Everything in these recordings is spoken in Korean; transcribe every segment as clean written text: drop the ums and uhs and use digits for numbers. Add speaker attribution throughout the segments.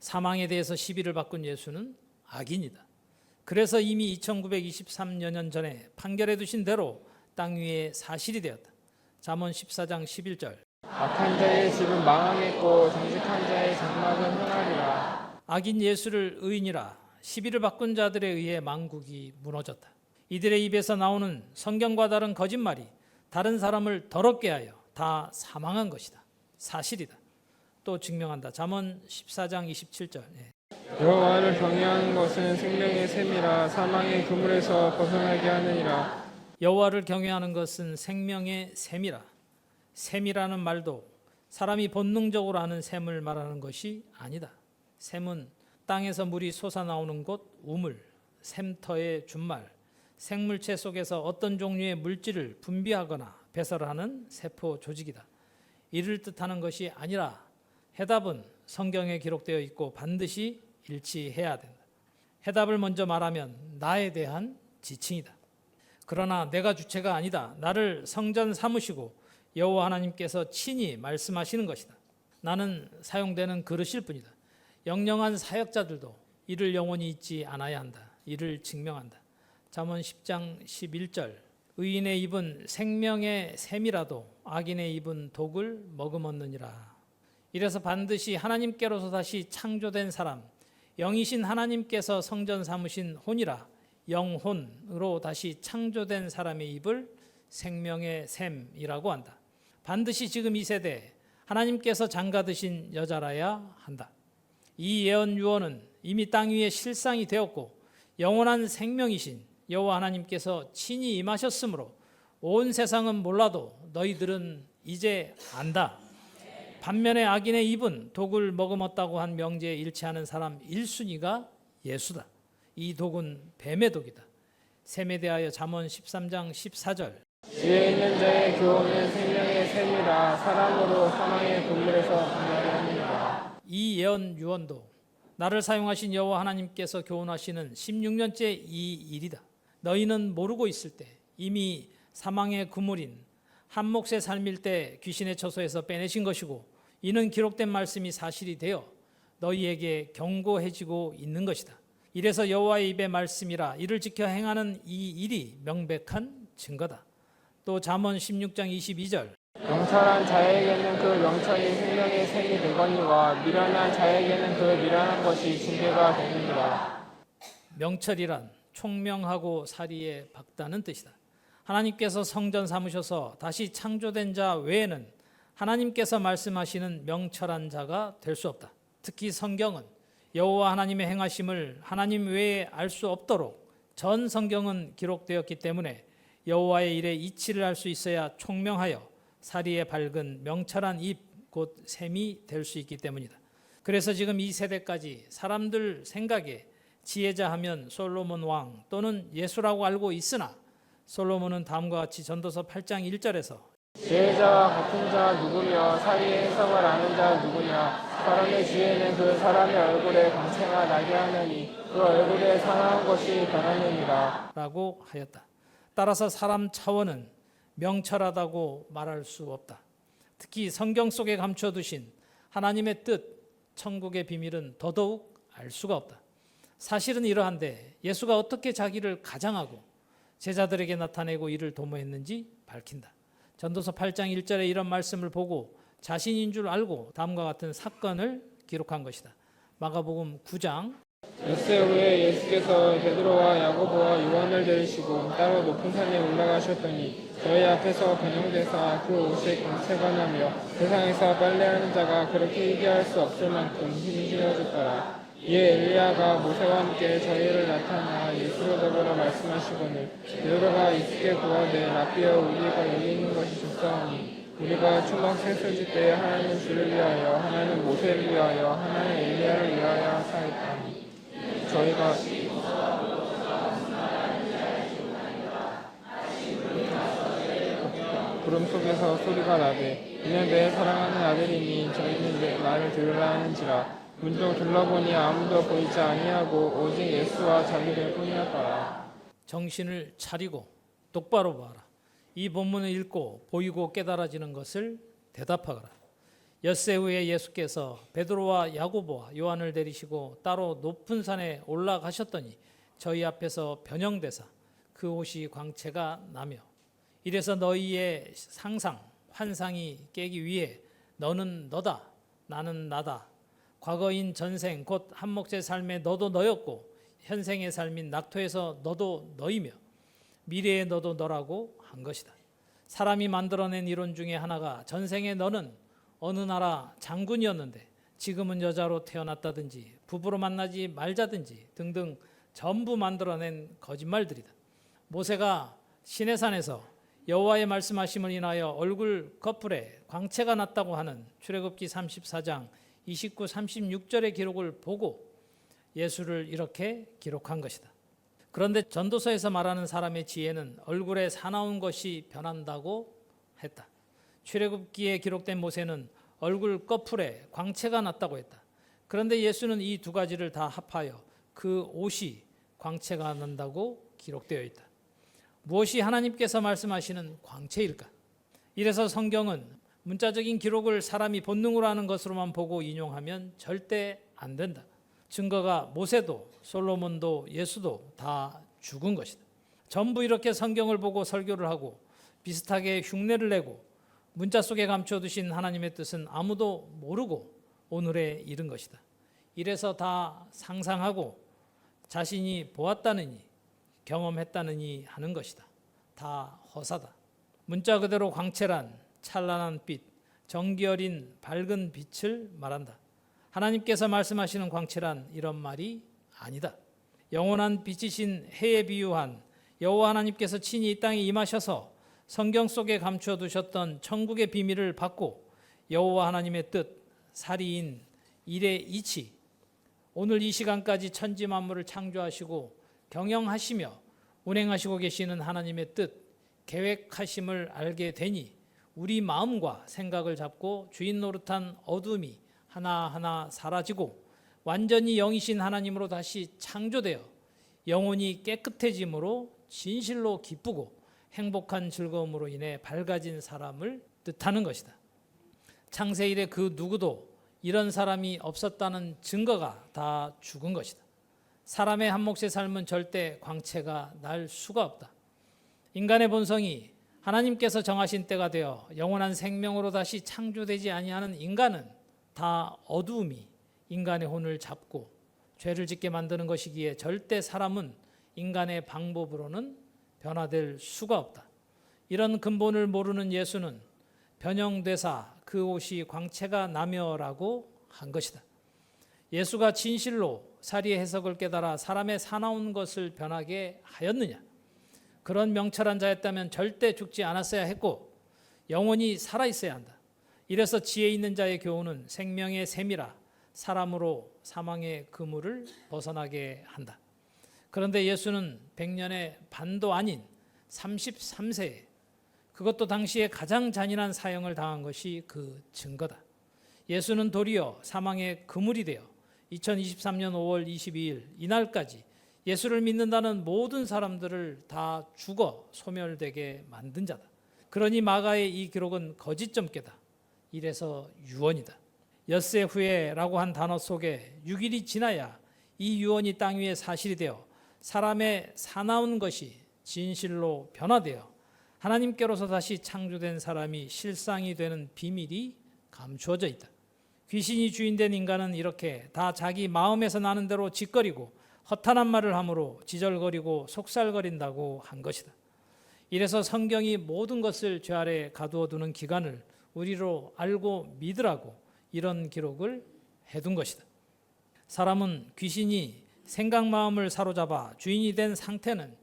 Speaker 1: 사망에 대해서 시비를 받군 예수는 악인이다. 그래서 이미 2923년 전에 판결해 두신 대로 땅 위에 사실이 되었다. 잠언 14장 11절.
Speaker 2: 악한 자의 집은 망하겠고 정직한 자의 장막은 흥하리라.
Speaker 1: 악인 예수를 의인이라 시비를 바꾼 자들에 의해 만국이 무너졌다. 이들의 입에서 나오는 성경과 다른 거짓말이 다른 사람을 더럽게 하여 다 사망한 것이다. 사실이다. 또 증명한다. 잠언 14장 27절.
Speaker 2: 여호와를 경외하는 것은 생명의 샘이라 사망의 그물에서 벗어나게 하느니라.
Speaker 1: 여호와를 경외하는 것은 생명의 샘이라. 샘이라는 말도 사람이 본능적으로 아는 샘을 말하는 것이 아니다. 샘은 땅에서 물이 솟아나오는 곳, 우물, 샘터의 준말, 생물체 속에서 어떤 종류의 물질을 분비하거나 배설하는 세포 조직이다. 이를 뜻하는 것이 아니라 해답은 성경에 기록되어 있고 반드시 일치해야 된다. 해답을 먼저 말하면 나에 대한 지칭이다. 그러나 내가 주체가 아니다. 나를 성전 삼으시고 여호와 하나님께서 친히 말씀하시는 것이다. 나는 사용되는 그릇일 뿐이다. 영영한 사역자들도 이를 영원히 잊지 않아야 한다. 이를 증명한다. 잠언 10장 11절. 의인의 입은 생명의 샘이라도 악인의 입은 독을 머금었느니라. 이래서 반드시 하나님께로서 다시 창조된 사람, 영이신 하나님께서 성전 삼으신 혼이라 영혼으로 다시 창조된 사람의 입을 생명의 샘이라고 한다. 반드시 지금 이 세대에 하나님께서 장가드신 여자라야 한다. 이 예언 유언은 이미 땅 위에 실상이 되었고 영원한 생명이신 여호와 하나님께서 친히 임하셨으므로 온 세상은 몰라도 너희들은 이제 안다. 반면에 악인의 입은 독을 머금었다고 한 명제에 일치하는 사람 1순위가 예수다. 이 독은 뱀의 독이다. 샘에 대하여 잠언 13장 14절.
Speaker 2: 지혜 있는 자의 교훈은 생명의 샘이라 사람으로 사망의 그물에서 벗어나게 하느니라.
Speaker 1: 이 예언 유언도 나를 사용하신 여호와 하나님께서 교훈하시는 16년째 이 일이다. 너희는 모르고 있을 때 이미 사망의 그물인 한 몫의 삶일 때 귀신의 처소에서 빼내신 것이고 이는 기록된 말씀이 사실이 되어 너희에게 경고해지고 있는 것이다. 이래서 여호와의 입의 말씀이라 이를 지켜 행하는 이 일이 명백한 증거다. 또 잠언 16장 22절.
Speaker 2: 명철한 자에게는 그 명철이 생명의 샘이 되거니와 미련한 자에게는 그 미련한 것이 징계가 되느니라.
Speaker 1: 명철이란 총명하고 사리에 박다는 뜻이다. 하나님께서 성전 삼으셔서 다시 창조된 자 외에는 하나님께서 말씀하시는 명철한 자가 될 수 없다. 특히 성경은 여호와 하나님의 행하심을 하나님 외에 알 수 없도록 전 성경은 기록되었기 때문에 여호와의 일에 이치를 할 수 있어야 총명하여 사리에 밝은 명철한 입, 곧 샘이 될 수 있기 때문이다. 그래서 지금 이 세대까지 사람들 생각에 지혜자 하면 솔로몬 왕 또는 예수라고 알고 있으나 솔로몬은 다음과 같이 전도서 8장 1절에서
Speaker 2: 지혜자와 같은 자가 누구며 사리의 해석을 아는 자가 누구냐. 사람의 지혜는 그 사람의 얼굴에 광채가 나게 하느니 그 얼굴에 상한 것이 변하느니라.
Speaker 1: 라고 하였다. 따라서 사람 차원은 명철하다고 말할 수 없다. 특히 성경 속에 감춰두신 하나님의 뜻, 천국의 비밀은 더더욱 알 수가 없다. 사실은 이러한데 예수가 어떻게 자기를 가장하고 제자들에게 나타내고 이를 도모했는지 밝힌다. 전도서 8장 1절에 이런 말씀을 보고 자신인 줄 알고 다음과 같은 사건을 기록한 것이다. 마가복음 9장.
Speaker 2: 엿새 후에 예수께서 베드로와 야고보와 요한을 데리시고 따로 높은 산에 올라가셨더니 저희 앞에서 변형되사 그 옷에 광채가 나며 세상에서 빨래하는 자가 그렇게 희귀할 수 없을 만큼 힘이 실어졌더라. 이에 엘리야가 모세와 함께 저희를 나타나 예수로 더불어 말씀하시거늘 베드로가 이스게 구하되 라삐여 우리가 여기 있는 것이 좋사오니 우리가 초막 생설지 때 하나는 주를 위하여 하나는 모세를 위하여 하나는 엘리야를 위하여 하사했다니 저희가 구름 속에서 소리가 나되 이는 내 사랑하는 아들이니 저희는 나를 들으라 하는지라. 문종 둘러보니 아무도 보이지 아니하고 오직 예수와 자기들 뿐이었더라.
Speaker 1: 정신을 차리고 똑바로 봐라. 이 본문을 읽고 보이고 깨달아지는 것을 대답하거라. 엿새 후에 예수께서 베드로와 야고보와 요한을 데리시고 따로 높은 산에 올라가셨더니 저희 앞에서 변형되사 그 옷이 광채가 나며 이래서 너희의 상상 환상이 깨기 위해 너는 너다 나는 나다 과거인 전생 곧 한 몫의 삶에 너도 너였고 현생의 삶인 낙토에서 너도 너이며 미래의 너도 너라고 한 것이다. 사람이 만들어낸 이론 중에 하나가 전생에 너는 어느 나라 장군이었는데 지금은 여자로 태어났다든지 부부로 만나지 말자든지 등등 전부 만들어낸 거짓말들이다. 모세가 시내산에서 여호와의 말씀하심을 인하여 얼굴 거풀에 광채가 났다고 하는 출애굽기 34장 29, 36절의 기록을 보고 예수를 이렇게 기록한 것이다. 그런데 전도서에서 말하는 사람의 지혜는 얼굴에 사나운 것이 변한다고 했다. 출애굽기에 기록된 모세는 얼굴 거풀에 광채가 났다고 했다. 그런데 예수는 이 두 가지를 다 합하여 그 옷이 광채가 난다고 기록되어 있다. 무엇이 하나님께서 말씀하시는 광채일까? 이래서 성경은 문자적인 기록을 사람이 본능으로 하는 것으로만 보고 인용하면 절대 안 된다. 증거가 모세도 솔로몬도 예수도 다 죽은 것이다. 전부 이렇게 성경을 보고 설교를 하고 비슷하게 흉내를 내고 문자 속에 감춰두신 하나님의 뜻은 아무도 모르고 오늘에 이른 것이다. 이래서 다 상상하고 자신이 보았다느니 경험했다느니 하는 것이다. 다 허사다. 문자 그대로 광채란 찬란한 빛, 정기 어린 밝은 빛을 말한다. 하나님께서 말씀하시는 광채란 이런 말이 아니다. 영원한 빛이신 해에 비유한 여호와 하나님께서 친히 이 땅에 임하셔서 성경 속에 감추어 두셨던 천국의 비밀을 받고 여호와 하나님의 뜻, 사리인 일의 이치, 오늘 이 시간까지 천지 만물을 창조하시고 경영하시며 운행하시고 계시는 하나님의 뜻, 계획하심을 알게 되니 우리 마음과 생각을 잡고 주인 노릇한 어둠이 하나하나 사라지고 완전히 영이신 하나님으로 다시 창조되어 영혼이 깨끗해짐으로 진실로 기쁘고 행복한 즐거움으로 인해 밝아진 사람을 뜻하는 것이다. 창세 이래 그 누구도 이런 사람이 없었다는 증거가 다 죽은 것이다. 사람의 한 몫의 삶은 절대 광채가 날 수가 없다. 인간의 본성이 하나님께서 정하신 때가 되어 영원한 생명으로 다시 창조되지 아니하는 인간은 다 어두움이 인간의 혼을 잡고 죄를 짓게 만드는 것이기에 절대 사람은 인간의 방법으로는 변화될 수가 없다. 이런 근본을 모르는 예수는 변형되사 그 옷이 광채가 나며라고 한 것이다. 예수가 진실로 사리의 해석을 깨달아 사람의 사나운 것을 변하게 하였느냐? 그런 명철한 자였다면 절대 죽지 않았어야 했고 영원히 살아있어야 한다. 이래서 지혜 있는 자의 교훈은 생명의 샘이라 사람으로 사망의 그물을 벗어나게 한다. 그런데 예수는 100년의 반도 아닌 33세에 그것도 당시에 가장 잔인한 사형을 당한 것이 그 증거다. 예수는 도리어 사망의 그물이 되어 2023년 5월 22일 이날까지 예수를 믿는다는 모든 사람들을 다 죽어 소멸되게 만든 자다. 그러니 마가의 이 기록은 거짓점괘다. 이래서 유언이다. 엿새 후에라고 한 단어 속에 6일이 지나야 이 유언이 땅 위에 사실이 되어 사람의 사나운 것이 진실로 변화되어 하나님께로서 다시 창조된 사람이 실상이 되는 비밀이 감추어져 있다. 귀신이 주인된 인간은 이렇게 다 자기 마음에서 나는 대로 짓거리고 허탄한 말을 함으로 지절거리고 속살거린다고 한 것이다. 이래서 성경이 모든 것을 죄 아래 가두어 두는 기간을 우리로 알고 믿으라고 이런 기록을 해둔 것이다. 사람은 귀신이 생각 마음을 사로잡아 주인이 된 상태는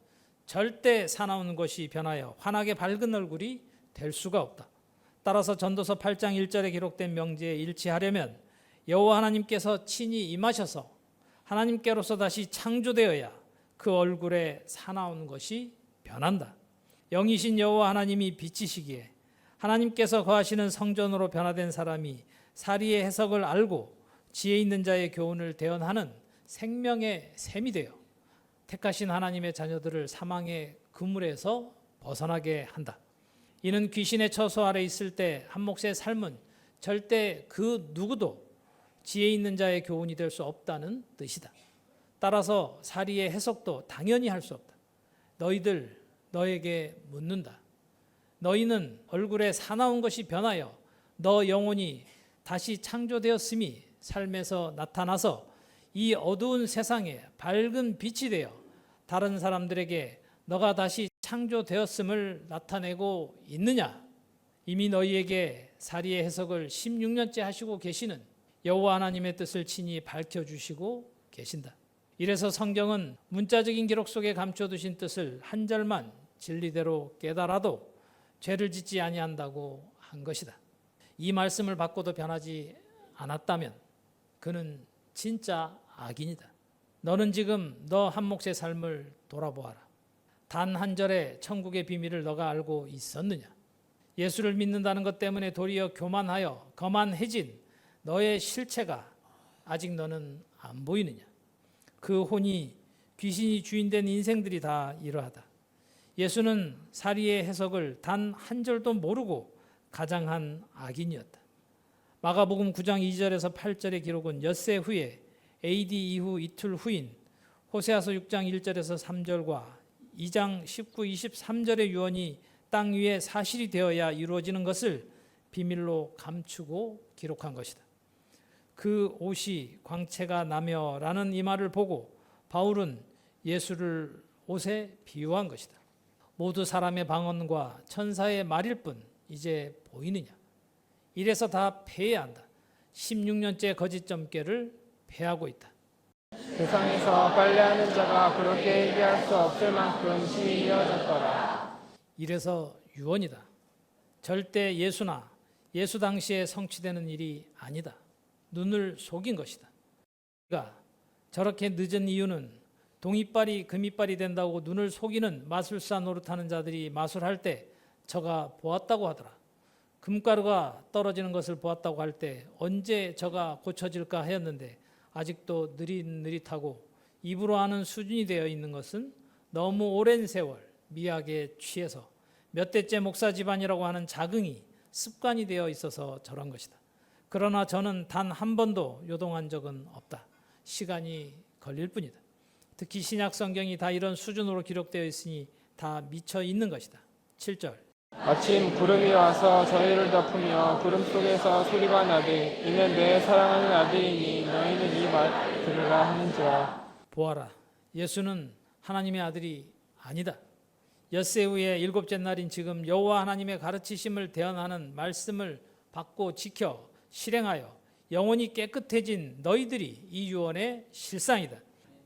Speaker 1: 절대 사나운 것이 변하여 환하게 밝은 얼굴이 될 수가 없다. 따라서 전도서 8장 1절에 기록된 명제에 일치하려면 여호와 하나님께서 친히 임하셔서 하나님께로서 다시 창조되어야 그 얼굴에 사나운 것이 변한다. 영이신 여호와 하나님이 빛이시기에 하나님께서 거하시는 성전으로 변화된 사람이 사리의 해석을 알고 지혜 있는 자의 교훈을 대언하는 생명의 샘이 되어 택하신 하나님의 자녀들을 사망의 그물에서 벗어나게 한다. 이는 귀신의 처소 아래 있을 때 한 몫의 삶은 절대 그 누구도 지혜 있는 자의 교훈이 될 수 없다는 뜻이다. 따라서 사리의 해석도 당연히 할 수 없다. 너에게 묻는다. 너희는 얼굴에 사나운 것이 변하여 너 영혼이 다시 창조되었음이 삶에서 나타나서 이 어두운 세상에 밝은 빛이 되어 다른 사람들에게 너가 다시 창조되었음을 나타내고 있느냐? 이미 너희에게 사리의 해석을 16년째 하시고 계시는 여호와 하나님의 뜻을 친히 밝혀주시고 계신다. 이래서 성경은 문자적인 기록 속에 감춰두신 뜻을 한 절만 진리대로 깨달아도 죄를 짓지 아니한다고 한 것이다. 이 말씀을 받고도 변하지 않았다면 그는 진짜 악인이다. 너는 지금 너 한 몫의 삶을 돌아보아라. 단 한 절의 천국의 비밀을 너가 알고 있었느냐? 예수를 믿는다는 것 때문에 도리어 교만하여 거만해진 너의 실체가 아직 너는 안 보이느냐? 그 혼이 귀신이 주인된 인생들이 다 이러하다. 예수는 사리의 해석을 단 한 절도 모르고 가장한 악인이었다. 마가복음 9장 2절에서 8절의 기록은 엿새 후에 AD 이후 이틀 후인 호세아서 6장 1절에서 3절과 2장 19, 23절의 유언이 땅 위에 사실이 되어야 이루어지는 것을 비밀로 감추고 기록한 것이다. 그 옷이 광채가 나며라는 이 말을 보고 바울은 예수를 옷에 비유한 것이다. 모두 사람의 방언과 천사의 말일 뿐 이제 보이느냐? 이래서 다 패해한다. 16년째 거짓 점괘를 패하고 있다.
Speaker 2: 세상에서 빨래하는 자가 그렇게 얘기할 수 없을 만큼 힘이 이어졌더라.
Speaker 1: 이래서 유언이다. 절대 예수나 예수 당시에 성취되는 일이 아니다. 눈을 속인 것이다. 그가 저렇게 늦은 이유는 동이빨이 금이빨이 된다고 눈을 속이는 마술사 노릇하는 자들이 마술할 때 저가 보았다고 하더라. 금가루가 떨어지는 것을 보았다고 할 때 언제 저가 고쳐질까 하였는데 아직도 느릿느릿하고 입으로 아는 수준이 되어 있는 것은 너무 오랜 세월 미학에 취해서 몇 대째 목사 집안이라고 하는 자긍이 습관이 되어 있어서 저런 것이다. 그러나 저는 단 한 번도 요동한 적은 없다. 시간이 걸릴 뿐이다. 특히 신약 성경이 다 이런 수준으로 기록되어 있으니 다 미쳐 있는 것이다. 7절.
Speaker 2: 마침 구름이 와서 저희를 덮으며 구름 속에서 소리가 나되 이는 내 사랑하는 아들이니 너희는 이 말 들으라 하는지라.
Speaker 1: 보아라, 예수는 하나님의 아들이 아니다. 엿새 후에 일곱째 날인 지금 여호와 하나님의 가르치심을 대언하는 말씀을 받고 지켜 실행하여 영혼이 깨끗해진 너희들이 이 유언의 실상이다.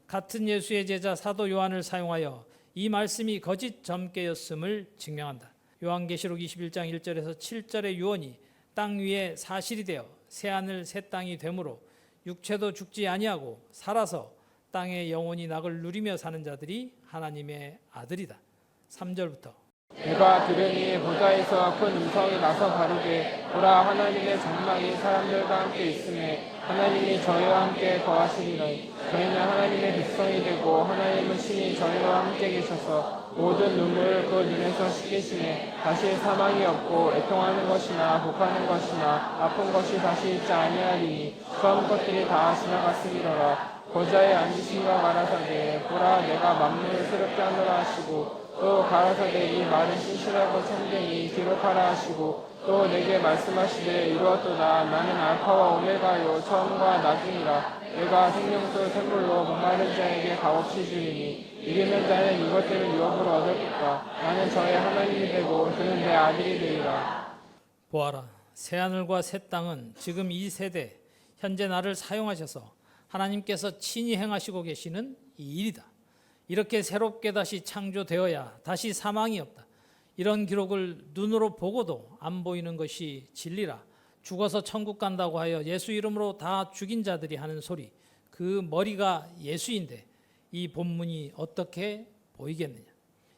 Speaker 1: 같은 예수의 제자 사도 요한을 사용하여 이 말씀이 거짓 점괘였음을 증명한다. 요한계시록 21장 1절에서 7절의 유언이 땅 위에 사실이 되어 새하늘 새 땅이 되므로 육체도 죽지 아니하고 살아서 땅의 영원히 낙을 누리며 사는 자들이 하나님의 아들이다. 3절부터.
Speaker 2: 내가 들으니 보좌에서 큰 음성이 나서 가로되 보라 하나님의 장막이 사람들과 함께 있음에 하나님이 저희와 함께 거하시리라. 저희는 하나님의 백성이 되고 하나님은 친히 저희와 함께 계셔서 모든 눈물을 그 눈에서 씻기시네. 다시 사망이 없고 애통하는 것이나 곡하는 것이나 아픈 것이 다시 있지 아니하리니 처음 것들이 다 지나갔으리로라. 보좌에 앉으신가 가라사대 보라 내가 만물을 새롭게 하노라 하시고 또 가라사대 이 말은 신실하고 참되니 기록하라 하시고 또 내게 말씀하시되 이루었도다. 나는 알파와 오메가요 처음과 나중이라. 내가 생명수 샘물로 목마른 자에게 값없이 주리니 이기는 자는 이것들을 유업으로 얻었겠다. 나는 저의 하나님이 되고 그는 내 아들이 되리라.
Speaker 1: 보아라, 새하늘과 새 땅은 지금 이 세대 현재 나를 사용하셔서 하나님께서 친히 행하시고 계시는 이 일이다. 이렇게 새롭게 다시 창조되어야 다시 사망이 없다. 이런 기록을 눈으로 보고도 안 보이는 것이 진리라. 죽어서 천국 간다고 하여 예수 이름으로 다 죽인 자들이 하는 소리, 그 머리가 예수인데 이 본문이 어떻게 보이겠느냐?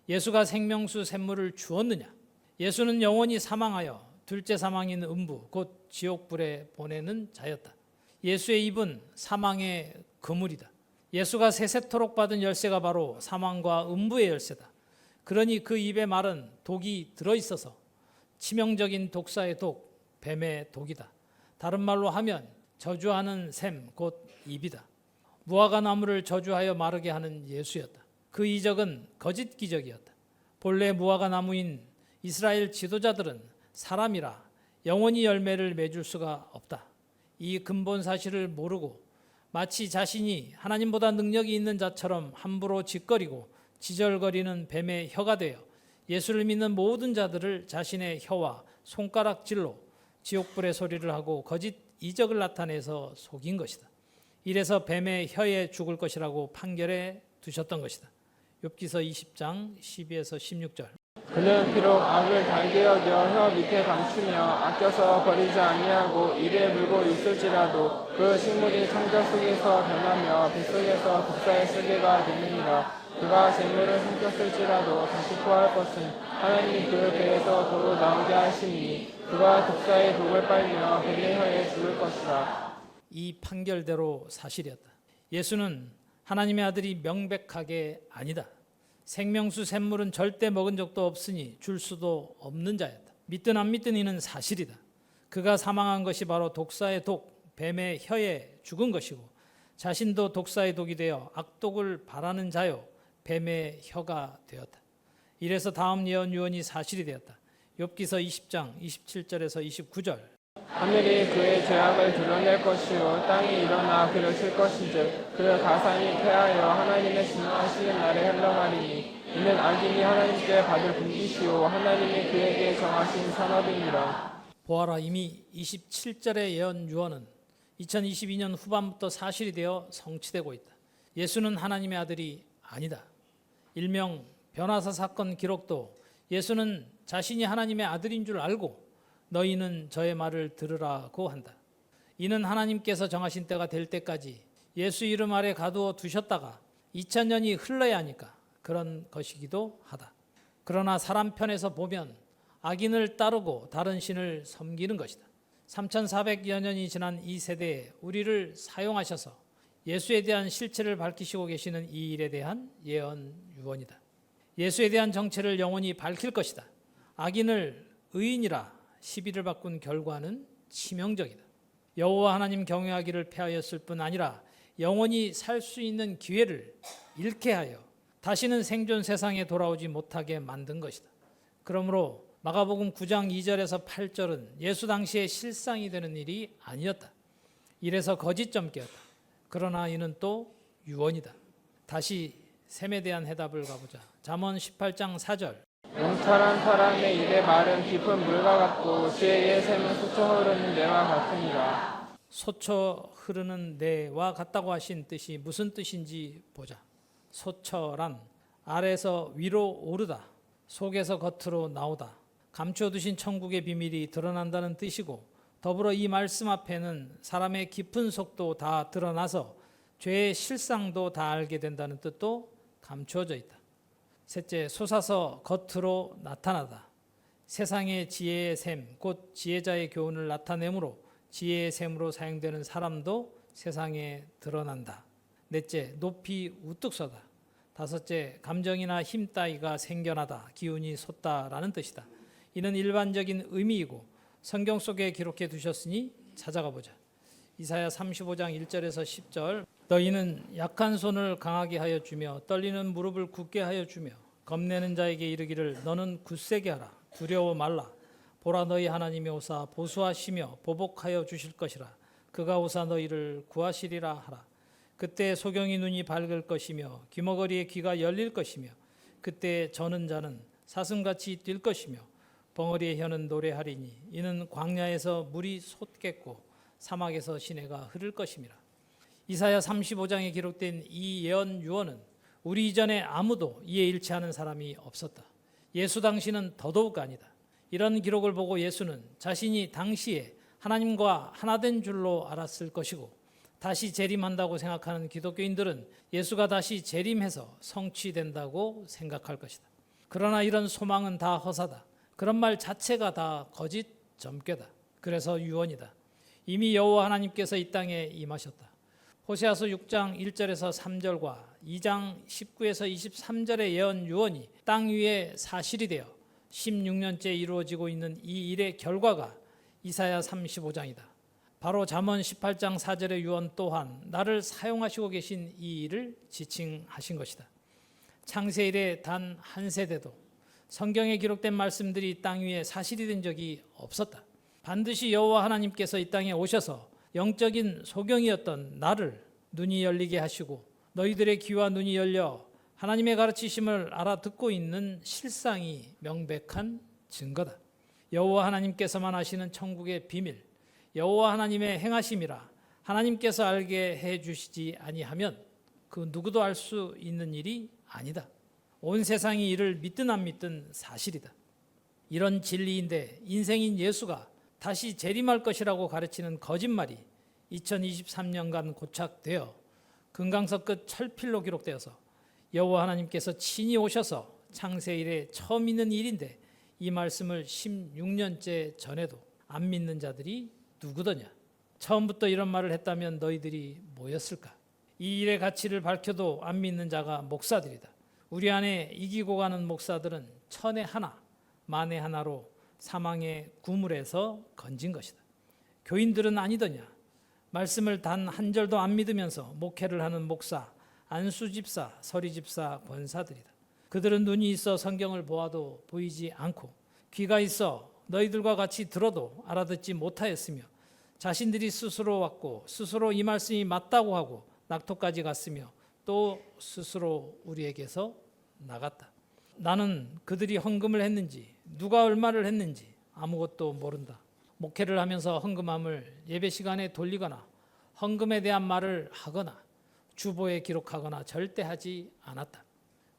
Speaker 1: 예수가 생명수 샘물을 주었느냐? 예수는 영원히 사망하여 둘째 사망인 음부 곧 지옥불에 보내는 자였다. 예수의 입은 사망의 그물이다. 예수가 세세토록 받은 열쇠가 바로 사망과 음부의 열쇠다. 그러니 그 입의 말은 독이 들어있어서 치명적인 독사의 독, 뱀의 독이다. 다른 말로 하면 저주하는 셈, 곧 입이다. 무화과 나무를 저주하여 마르게 하는 예수였다. 그 이적은 거짓 기적이었다. 본래 무화과 나무인 이스라엘 지도자들은 사람이라 영원히 열매를 맺을 수가 없다. 이 근본 사실을 모르고 마치 자신이 하나님보다 능력이 있는 자처럼 함부로 짓거리고 지절거리는 뱀의 혀가 되어 예수를 믿는 모든 자들을 자신의 혀와 손가락질로 지옥불의 소리를 하고 거짓 이적을 나타내서 속인 것이다. 이래서 뱀의 혀에 죽을 것이라고 판결해 두셨던 것이다. 욥기서 20장 12에서 16절.
Speaker 2: 그는 비록 악을 달게 여겨 혀 밑에 감추며 아껴서 버리지 아니하고 입에 물고 있을지라도 그 식물이 창자 속에서 변하며 뱃속에서 독사의 쓰개가 되느니라. 그가 재물을 삼켰을지라도 다시 구할 것은 하나님이 그 배에서 도로 나오게 하시니 그가 독사의 독을 빨며 뱀의 혀에 죽을 것이라.
Speaker 1: 이 판결대로 사실이었다. 예수는 하나님의 아들이 명백하게 아니다. 생명수 샘물은 절대 먹은 적도 없으니 줄 수도 없는 자였다. 믿든 안 믿든 이는 사실이다. 그가 사망한 것이 바로 독사의 독, 뱀의 혀에 죽은 것이고 자신도 독사의 독이 되어 악독을 바라는 자요 뱀의 혀가 되었다. 이래서 다음 예언 유언이 사실이 되었다. 욥기서 20장 27절에서 29절.
Speaker 2: 하늘이 그의 죄악을 드러낼 것이요 땅이 일어나 그를 칠 것인즉 그 가산이 패하여 하나님의 진노하시는 날에 흘러가리니 이는 악인이 하나님께 받을 분깃이요 하나님이 그에게 정하신 산업이니라.
Speaker 1: 보아라, 이미 27절의 예언 유언은 2022년 후반부터 사실이 되어 성취되고 있다. 예수는 하나님의 아들이 아니다. 일명 변화사 사건 기록도 예수는 자신이 하나님의 아들인 줄 알고 너희는 저의 말을 들으라고 한다. 이는 하나님께서 정하신 때가 될 때까지 예수 이름 아래 가두어 두셨다가 2000년이 흘러야 하니까 그런 것이기도 하다. 그러나 사람 편에서 보면 악인을 따르고 다른 신을 섬기는 것이다. 3400여 년이 지난 이 세대에 우리를 사용하셔서 예수에 대한 실체를 밝히시고 계시는 이 일에 대한 예언 유언이다. 예수에 대한 정체를 영원히 밝힐 것이다. 악인을 의인이라 시비를 바꾼 결과는 치명적이다. 여호와 하나님 경외하기를 패하였을 뿐 아니라 영원히 살 수 있는 기회를 잃게 하여 다시는 생존 세상에 돌아오지 못하게 만든 것이다. 그러므로 마가복음 9장 2절에서 8절은 예수 당시의 실상이 되는 일이 아니었다. 이래서 거짓 점괘였다. 그러나 이는 또 유언이다. 다시 셈에 대한 해답을 가보자. 잠언 18장 4절.
Speaker 2: 영탈한 사람의 입의 말은 깊은 물과 같고 죄의 샘은 솟쳐 흐르는 내와 같으니라.
Speaker 1: 솟쳐 흐르는 내와 같다고 하신 뜻이 무슨 뜻인지 보자. 솟쳐란 아래에서 위로 오르다, 속에서 겉으로 나오다, 감춰두신 천국의 비밀이 드러난다는 뜻이고, 더불어 이 말씀 앞에는 사람의 깊은 속도 다 드러나서 죄의 실상도 다 알게 된다는 뜻도 감추어져 있다. 셋째, 솟아서 겉으로 나타나다. 세상의 지혜의 샘, 곧 지혜자의 교훈을 나타내므로 지혜의 샘으로 사용되는 사람도 세상에 드러난다. 넷째, 높이 우뚝 서다. 다섯째, 감정이나 힘 따위가 생겨나다, 기운이 솟다라는 뜻이다. 이는 일반적인 의미이고 성경 속에 기록해 두셨으니 찾아가 보자. 이사야 35장 1절에서 10절. 너희는 약한 손을 강하게 하여 주며 떨리는 무릎을 굳게 하여 주며 겁내는 자에게 이르기를 너는 굳세게 하라. 두려워 말라. 보라, 너희 하나님이 오사 보수하시며 보복하여 주실 것이라. 그가 오사 너희를 구하시리라 하라. 그때 소경이 눈이 밝을 것이며 귀머거리의 귀가 열릴 것이며 그때 저는 자는 사슴같이 뛸 것이며 벙어리의 혀는 노래하리니 이는 광야에서 물이 솟겠고 사막에서 시내가 흐를 것임이라. 이사야 35장에 기록된 이 예언 유언은 우리 이전에 아무도 이에 일치하는 사람이 없었다. 예수 당시는 더더욱 아니다. 이런 기록을 보고 예수는 자신이 당시에 하나님과 하나된 줄로 알았을 것이고, 다시 재림한다고 생각하는 기독교인들은 예수가 다시 재림해서 성취된다고 생각할 것이다. 그러나 이런 소망은 다 허사다. 그런 말 자체가 다 거짓 점괘다. 그래서 유언이다. 이미 여호와 하나님께서 이 땅에 임하셨다. 호세아서 6장 1절에서 3절과 2장 19에서 23절의 예언 유언이 땅 위에 사실이 되어 16년째 이루어지고 있는 이 일의 결과가 이사야 35장이다. 바로 잠언 18장 4절의 유언 또한 나를 사용하시고 계신 이 일을 지칭하신 것이다. 창세 이래 단 한 세대도 성경에 기록된 말씀들이 땅 위에 사실이 된 적이 없었다. 반드시 여호와 하나님께서 이 땅에 오셔서 영적인 소경이었던 나를 눈이 열리게 하시고 너희들의 귀와 눈이 열려 하나님의 가르치심을 알아듣고 있는 실상이 명백한 증거다. 여호와 하나님께서만 아시는 천국의 비밀, 여호와 하나님의 행하심이라 하나님께서 알게 해 주시지 아니하면 그 누구도 알 수 있는 일이 아니다. 온 세상이 이를 믿든 안 믿든 사실이다. 이런 진리인데 인생인 예수가 다시 재림할 것이라고 가르치는 거짓말이 2023년간 고착되어 금강석 끝 철필로 기록되어서 여호와 하나님께서 친히 오셔서 창세 이래 처음 있는 일인데 이 말씀을 16년째 전해도 안 믿는 자들이 누구더냐? 처음부터 이런 말을 했다면 너희들이 뭐였을까? 이 일의 가치를 밝혀도 안 믿는 자가 목사들이다. 우리 안에 이기고 가는 목사들은 천에 하나, 만에 하나로 사망의 구물에서 건진 것이다. 교인들은 아니더냐? 말씀을 단 한 절도 안 믿으면서 목회를 하는 목사, 안수집사, 서리집사, 권사들이다. 그들은 눈이 있어 성경을 보아도 보이지 않고 귀가 있어 너희들과 같이 들어도 알아듣지 못하였으며 자신들이 스스로 왔고 스스로 이 말씀이 맞다고 하고 낙토까지 갔으며 또 스스로 우리에게서 나갔다. 나는 그들이 헌금을 했는지 누가 얼마를 했는지 아무것도 모른다. 목회를 하면서 헌금함을 예배 시간에 돌리거나 헌금에 대한 말을 하거나 주보에 기록하거나 절대 하지 않았다.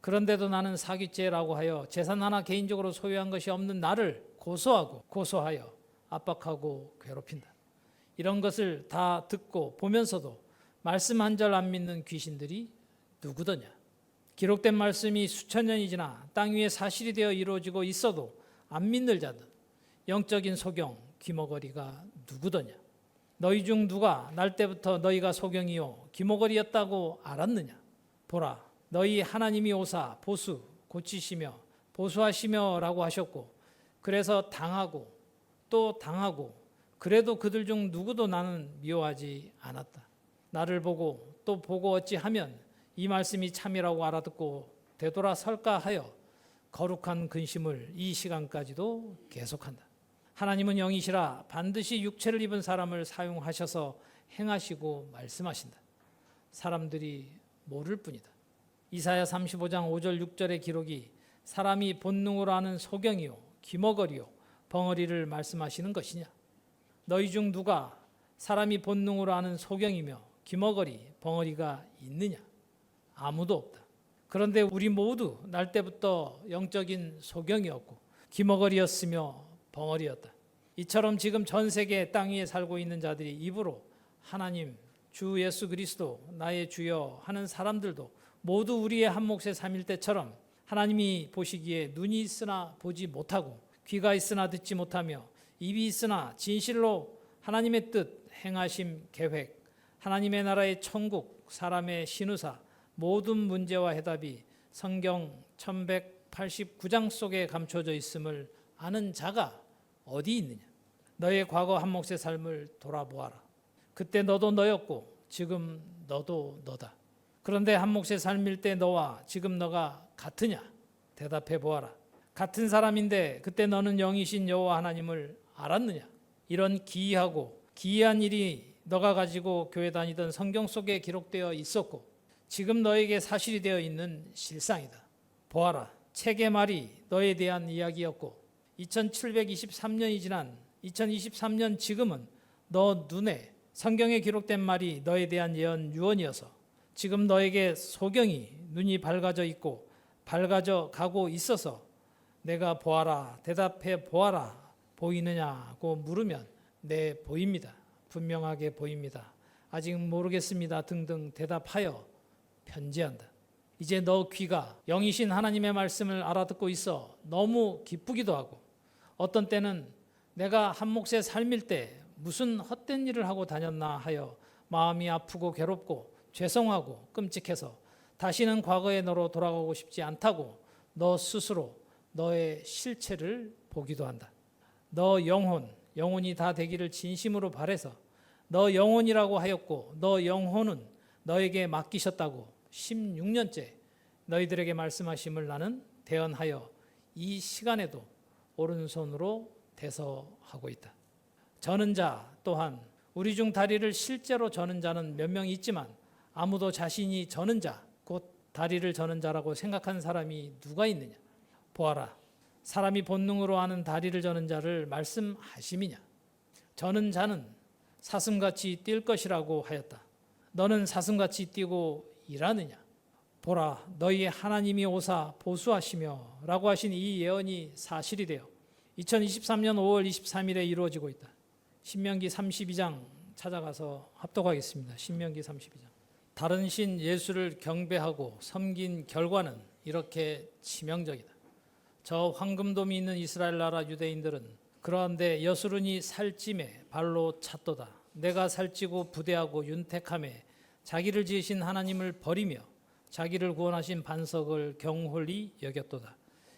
Speaker 1: 그런데도 나는 사기죄라고 하여 재산 하나 개인적으로 소유한 것이 없는 나를 고소하여 압박하고 괴롭힌다. 이런 것을 다 듣고 보면서도 말씀 한 절 안 믿는 귀신들이 누구더냐? 기록된 말씀이 수천 년이 지나 땅 위에 사실이 되어 이루어지고 있어도 안 믿는 자들, 영적인 소경, 귀머거리가 누구더냐? 너희 중 누가 날 때부터 너희가 소경이요 귀머거리였다고 알았느냐? 보라, 너희 하나님이 오사 보수, 고치시며 보수하시며라고 하셨고 그래서 당하고 또 당하고 그래도 그들 중 누구도 나는 미워하지 않았다. 나를 보고 또 보고 어찌하면 이 말씀이 참이라고 알아듣고 되돌아설까 하여 거룩한 근심을 이 시간까지도 계속한다. 하나님은 영이시라 반드시 육체를 입은 사람을 사용하셔서 행하시고 말씀하신다. 사람들이 모를 뿐이다. 이사야 35장 5절 6절의 기록이 사람이 본능으로 아는 소경이요 귀머거리요 벙어리를 말씀하시는 것이냐? 너희 중 누가 사람이 본능으로 아는 소경이며 귀머거리 벙어리가 있느냐? 아무도 없다. 그런데 우리 모두 날 때부터 영적인 소경이었고 귀머거리였으며 벙어리였다. 이처럼 지금 전 세계 땅 위에 살고 있는 자들이 입으로 하나님, 주 예수 그리스도 나의 주여 하는 사람들도 모두 우리의 한 몫의 삼일 때처럼 하나님이 보시기에 눈이 있으나 보지 못하고 귀가 있으나 듣지 못하며 입이 있으나 진실로 하나님의 뜻, 행하심, 계획, 하나님의 나라의 천국, 사람의 신우사 모든 문제와 해답이 성경 1189장 속에 감춰져 있음을 아는 자가 어디 있느냐? 너의 과거 한 몫의 삶을 돌아보아라. 그때 너도 너였고 지금 너도 너다. 그런데 한 몫의 삶일 때 너와 지금 너가 같으냐? 대답해 보아라. 같은 사람인데 그때 너는 영이신 여호와 하나님을 알았느냐? 이런 기이하고 기이한 일이 너가 가지고 교회 다니던 성경 속에 기록되어 있었고 지금 너에게 사실이 되어 있는 실상이다. 보아라. 책의 말이 너에 대한 이야기였고 2723년이 지난 2023년 지금은 너 눈에 성경에 기록된 말이 너에 대한 예언 유언이어서 지금 너에게 소경이 눈이 밝아져 있고 밝아져 가고 있어서 내가 보아라 대답해 보아라 보이느냐고 물으면 네 보입니다. 분명하게 보입니다. 아직 모르겠습니다 등등 대답하여 편지한다. 이제 너 귀가 영이신 하나님의 말씀을 알아듣고 있어 너무 기쁘기도 하고 어떤 때는 내가 한 몫의 삶일 때 무슨 헛된 일을 하고 다녔나 하여 마음이 아프고 괴롭고 죄송하고 끔찍해서 다시는 과거의 너로 돌아가고 싶지 않다고 너 스스로 너의 실체를 보기도 한다. 너 영혼이 다 되기를 진심으로 바라서 너 영혼이라고 하였고 너 영혼은 너에게 맡기셨다고 16년째 너희들에게 말씀하심을 나는 대언하여 이 시간에도 오른손으로 대서하고 있다. 저는 자 또한 우리 중 다리를 실제로 저는 자는 몇 명 있지만 아무도 자신이 저는 자, 곧 다리를 저는 자라고 생각한 사람이 누가 있느냐? 보아라, 사람이 본능으로 아는 다리를 저는 자를 말씀하심이냐? 저는 자는 사슴같이 뛸 것이라고 하였다. 너는 사슴같이 뛰고 일하느냐? 보라, 너희의 하나님이 오사 보수하시며 라고 하신 이 예언이 사실이 되어 2023년 5월 23일에 이루어지고 있다. 신명기 32장 찾아가서 합독하겠습니다. 신명기 32장. 다른 신 예수를 경배하고 섬긴 결과는 이렇게 치명적이다. 저 황금돔이 있는 이스라엘 나라 유대인들은 그러한데 여수르니 살찜에 발로 찼도다. 내가 살찌고 부대하고 윤택함에 자기를 지으신 하나님을 버리며 자기를 구원하신 반석을 경홀히 여겼도다.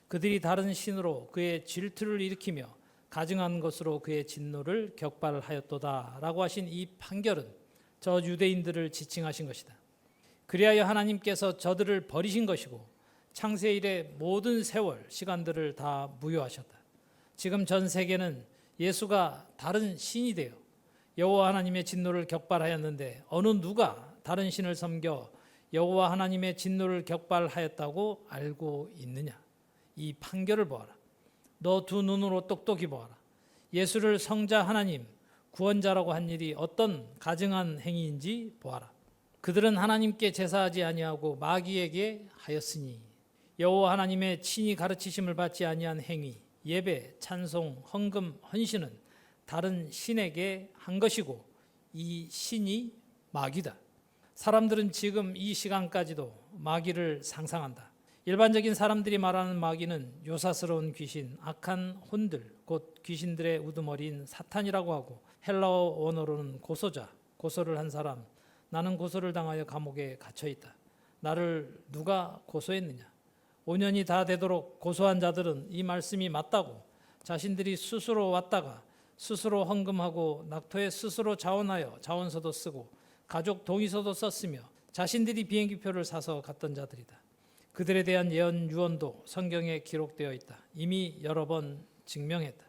Speaker 1: 그들이 다른 신으로 그의 질투를 일으키며 가증한 것으로 그의 진노를 격발하였도다 라고 하신 이 판결은 저 유대인들을 지칭하신 것이다. 그리하여 하나님께서 저들을 버리신 것이고 창세 이래 모든 세월 시간들을 다 무효하셨다. 지금 전 세계는 예수가 다른 신이 되어 여호와 하나님의 진노를 격발하였는데 어느 누가 다른 신을 섬겨 여호와 하나님의 진노를 격발하였다고 알고 있느냐? 이 판결을 보아라. 너 두 눈으로 똑똑히 보아라. 예수를 성자 하나님, 구원자라고 한 일이 어떤 가증한 행위인지 보아라. 그들은 하나님께 제사하지 아니하고 마귀에게 하였으니 여호와 하나님의 친히 가르치심을 받지 아니한 행위, 예배, 찬송, 헌금, 헌신은 다른 신에게 한 것이고 이 신이 마귀다. 사람들은 지금 이 시간까지도 마귀를 상상한다. 일반적인 사람들이 말하는 마귀는 요사스러운 귀신, 악한 혼들, 곧 귀신들의 우두머리인 사탄이라고 하고 헬라어 원어로는 고소자, 고소를 한 사람, 나는 고소를 당하여 감옥에 갇혀 있다. 나를 누가 고소했느냐? 5년이 다 되도록 고소한 자들은 이 말씀이 맞다고 자신들이 스스로 왔다가 스스로 헌금하고 낙토에 스스로 자원하여 자원서도 쓰고 가족 동의서도 썼으며 자신들이 비행기표를 사서 갔던 자들이다. 그들에 대한 예언 유언도 성경에 기록되어 있다. 이미 여러 번 증명했다.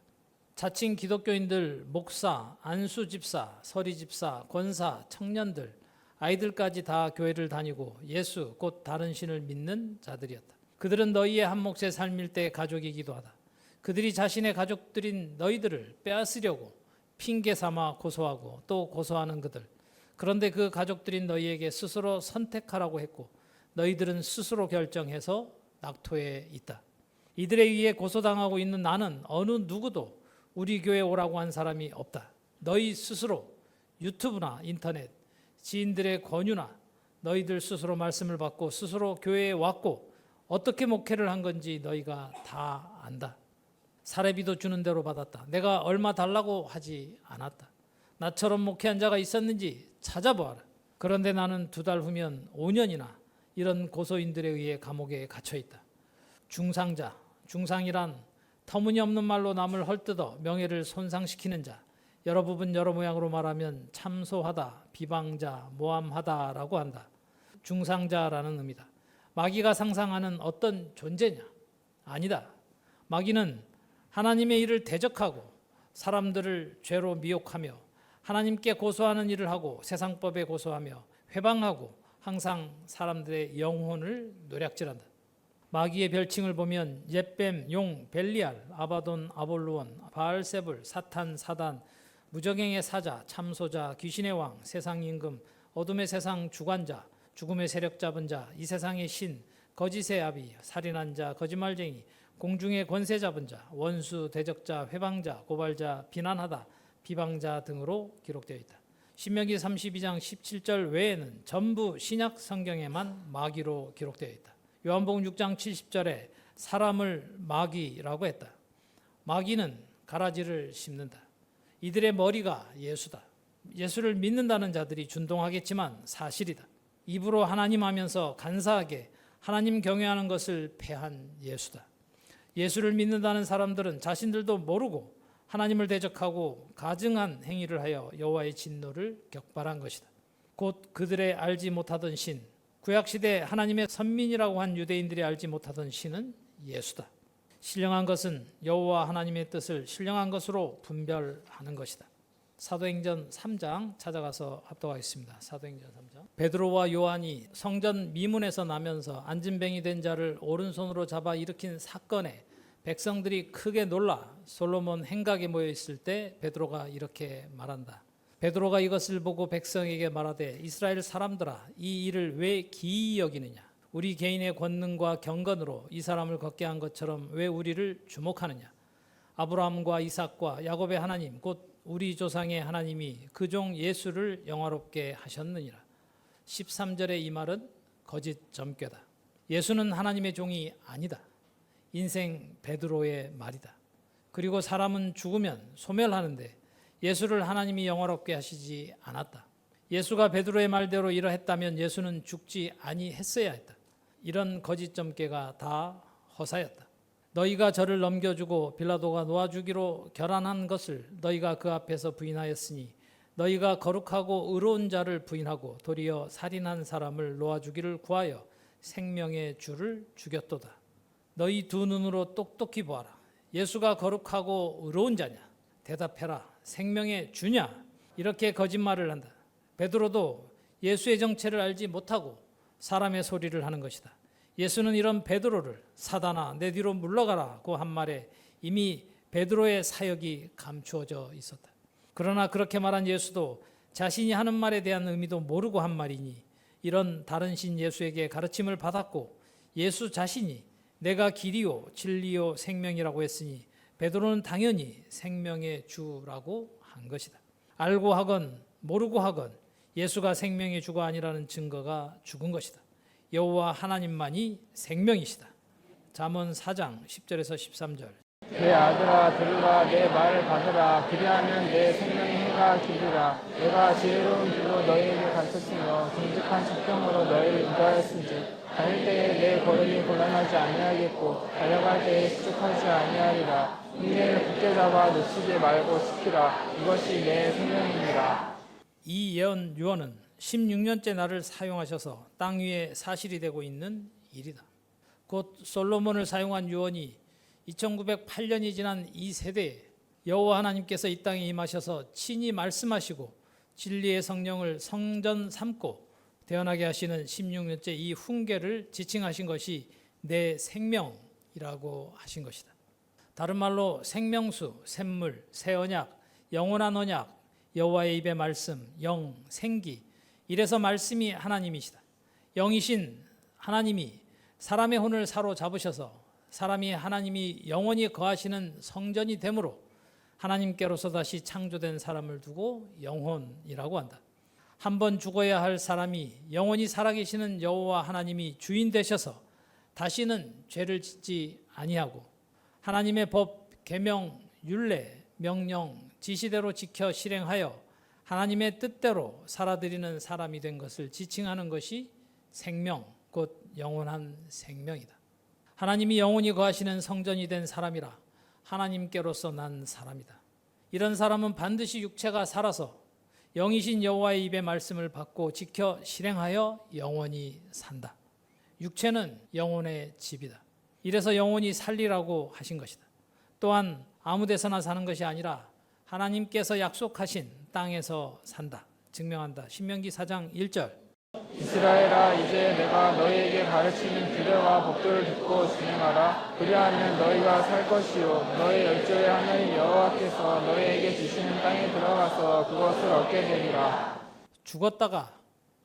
Speaker 1: 자칭 기독교인들, 목사, 안수 집사, 서리 집사, 권사, 청년들, 아이들까지 다 교회를 다니고 예수 곧 다른 신을 믿는 자들이었다. 그들은 너희의 한 몫의 삶일 때 가족이기도 하다. 그들이 자신의 가족들인 너희들을 빼앗으려고 핑계 삼아 고소하고 또 고소하는 그들. 그런데 그 가족들인 너희에게 스스로 선택하라고 했고 너희들은 스스로 결정해서 낙토에 있다. 이들에 의해 고소당하고 있는 나는 어느 누구도 우리 교회 오라고 한 사람이 없다. 너희 스스로 유튜브나 인터넷, 지인들의 권유나 너희들 스스로 말씀을 받고 스스로 교회에 왔고 어떻게 목회를 한 건지 너희가 다 안다. 사례비도 주는 대로 받았다. 내가 얼마 달라고 하지 않았다. 나처럼 목회한 자가 있었는지 찾아보아라. 그런데 나는 2달 후면 5년이나 이런 고소인들에 의해 감옥에 갇혀 있다. 중상자, 중상이란 터무니없는 말로 남을 헐뜯어 명예를 손상시키는 자, 여러 부분 여러 모양으로 말하면 참소하다, 비방자, 모함하다라고 한다. 중상자라는 의미다. 마귀가 상상하는 어떤 존재냐? 아니다. 마귀는 하나님의 일을 대적하고 사람들을 죄로 미혹하며 하나님께 고소하는 일을 하고 세상법에 고소하며 회방하고 항상 사람들의 영혼을 노략질한다. 마귀의 별칭을 보면 옅뱀, 용, 벨리알, 아바돈, 아볼루온, 바알세불, 사탄, 사단, 무적행의 사자, 참소자, 귀신의 왕, 세상 임금, 어둠의 세상 주관자, 죽음의 세력 잡은 자, 이 세상의 신, 거짓의 아비, 살인한 자, 거짓말쟁이, 공중의 권세 잡은 자, 원수, 대적자, 회방자, 고발자, 비난하다, 비방자 등으로 기록되어 있다. 신명기 32장 17절 외에는 전부 신약 성경에만 마귀로 기록되어 있다. 요한복음 6장 70절에 사람을 마귀라고 했다. 마귀는 가라지를 씹는다. 이들의 머리가 예수다. 예수를 믿는다는 자들이 준동하겠지만 사실이다. 입으로 하나님 하면서 간사하게 하나님 경외하는 것을 패한 예수다. 예수를 믿는다는 사람들은 자신들도 모르고 하나님을 대적하고 가증한 행위를 하여 여호와의 진노를 격발한 것이다. 곧 그들의 알지 못하던 신, 구약시대 하나님의 선민이라고 한 유대인들이 알지 못하던 신은 예수다. 신령한 것은 여호와 하나님의 뜻을 신령한 것으로 분별하는 것이다. 사도행전 3장 찾아가서 합독하겠습니다. 사도행전 3장. 베드로와 요한이 성전 미문에서 나면서 안진뱅이 된 자를 오른손으로 잡아 일으킨 사건에 백성들이 크게 놀라 솔로몬 행각에 모여 있을 때 베드로가 이렇게 말한다. 베드로가 이것을 보고 백성에게 말하되 이스라엘 사람들아, 이 일을 왜 기이히 여기느냐? 우리 개인의 권능과 경건으로 이 사람을 걷게 한 것처럼 왜 우리를 주목하느냐? 아브라함과 이삭과 야곱의 하나님 곧 우리 조상의 하나님이 그 종 예수를 영화롭게 하셨느니라. 13절의 이 말은 거짓 점괘다. 예수는 하나님의 종이 아니다. 인생 베드로의 말이다. 그리고 사람은 죽으면 소멸하는데 예수를 하나님이 영화롭게 하시지 않았다. 예수가 베드로의 말대로 이러했다면 예수는 죽지 아니했어야 했다. 이런 거짓 점괘가 다 허사였다. 너희가 저를 넘겨주고 빌라도가 놓아주기로 결안한 것을 너희가 그 앞에서 부인하였으니 너희가 거룩하고 의로운 자를 부인하고 도리어 살인한 사람을 놓아주기를 구하여 생명의 주를 죽였도다. 너희 두 눈으로 똑똑히 보아라. 예수가 거룩하고 의로운 자냐? 대답해라. 생명의 주냐? 이렇게 거짓말을 한다. 베드로도 예수의 정체를 알지 못하고 사람의 소리를 하는 것이다. 예수는 이런 베드로를 사단아 내 뒤로 물러가라고 한 말에 이미 베드로의 사역이 감추어져 있었다. 그러나 그렇게 말한 예수도 자신이 하는 말에 대한 의미도 모르고 한 말이니 이런 다른 신 예수에게 가르침을 받았고 예수 자신이 내가 길이요 진리요 생명이라고 했으니 베드로는 당연히 생명의 주라고 한 것이다. 알고 하건 모르고 하건 예수가 생명의 주가 아니라는 증거가 죽은 것이다. 여호와 하나님만이 생명이시다. 잠언 4장 10절에서 13절.
Speaker 2: 내 아들아 들으라, 내 말을 받으라. 그리하면 내 생명의 해가 기리라. 내가 지혜로운 길로 너희에게 가르쳤으며 정직한 십경으로 너희를 인도하였은즉 다닐 때에 내 걸음이 곤란하지 아니하겠고 달려갈 때에 수족하지 아니하리라. 인내를 굳게 잡아 놓치지 말고 지키라. 이것이 내 생명이니라.
Speaker 1: 이 예언 유언은 16년째 나를 사용하셔서 땅 위에 사실이 되고 있는 일이다. 곧 솔로몬을 사용한 유언이 2908년이 지난 이 세대에 여호와 하나님께서 이 땅에 임하셔서 친히 말씀하시고 진리의 성령을 성전 삼고 태어나게 하시는 16년째 이 훈계를 지칭하신 것이 내 생명이라고 하신 것이다. 다른 말로 생명수, 샘물, 새 언약, 영원한 언약, 여호와의 입의 말씀, 영, 생기, 이래서 말씀이 하나님이시다. 영이신 하나님이 사람의 혼을 사로잡으셔서 사람이 하나님이 영원히 거하시는 성전이 되므로 하나님께로서 다시 창조된 사람을 두고 영혼이라고 한다. 한 번 죽어야 할 사람이 영원히 살아계시는 여호와 하나님이 주인 되셔서 다시는 죄를 짓지 아니하고 하나님의 법, 계명, 율례, 명령, 지시대로 지켜 실행하여 하나님의 뜻대로 살아드리는 사람이 된 것을 지칭하는 것이 생명, 곧 영원한 생명이다. 하나님이 영원히 거하시는 성전이 된 사람이라 하나님께로서 난 사람이다. 이런 사람은 반드시 육체가 살아서 영이신 여호와의 입의 말씀을 받고 지켜 실행하여 영원히 산다. 육체는 영혼의 집이다. 이래서 영원히 살리라고 하신 것이다. 또한 아무 데서나 사는 것이 아니라 하나님께서 약속하신 땅에서 산다. 증명한다. 신명기 4장 1절.
Speaker 2: 이스라엘아, 이제 내가 너희에게 가르치는 규례와 법도를 듣고 진행하라. 그리하면 너희가 살 것이요 너희 열조의 하나님 여호와께서 너희에게 주시는 땅에 들어가서 그것을 얻게 되리라.
Speaker 1: 죽었다가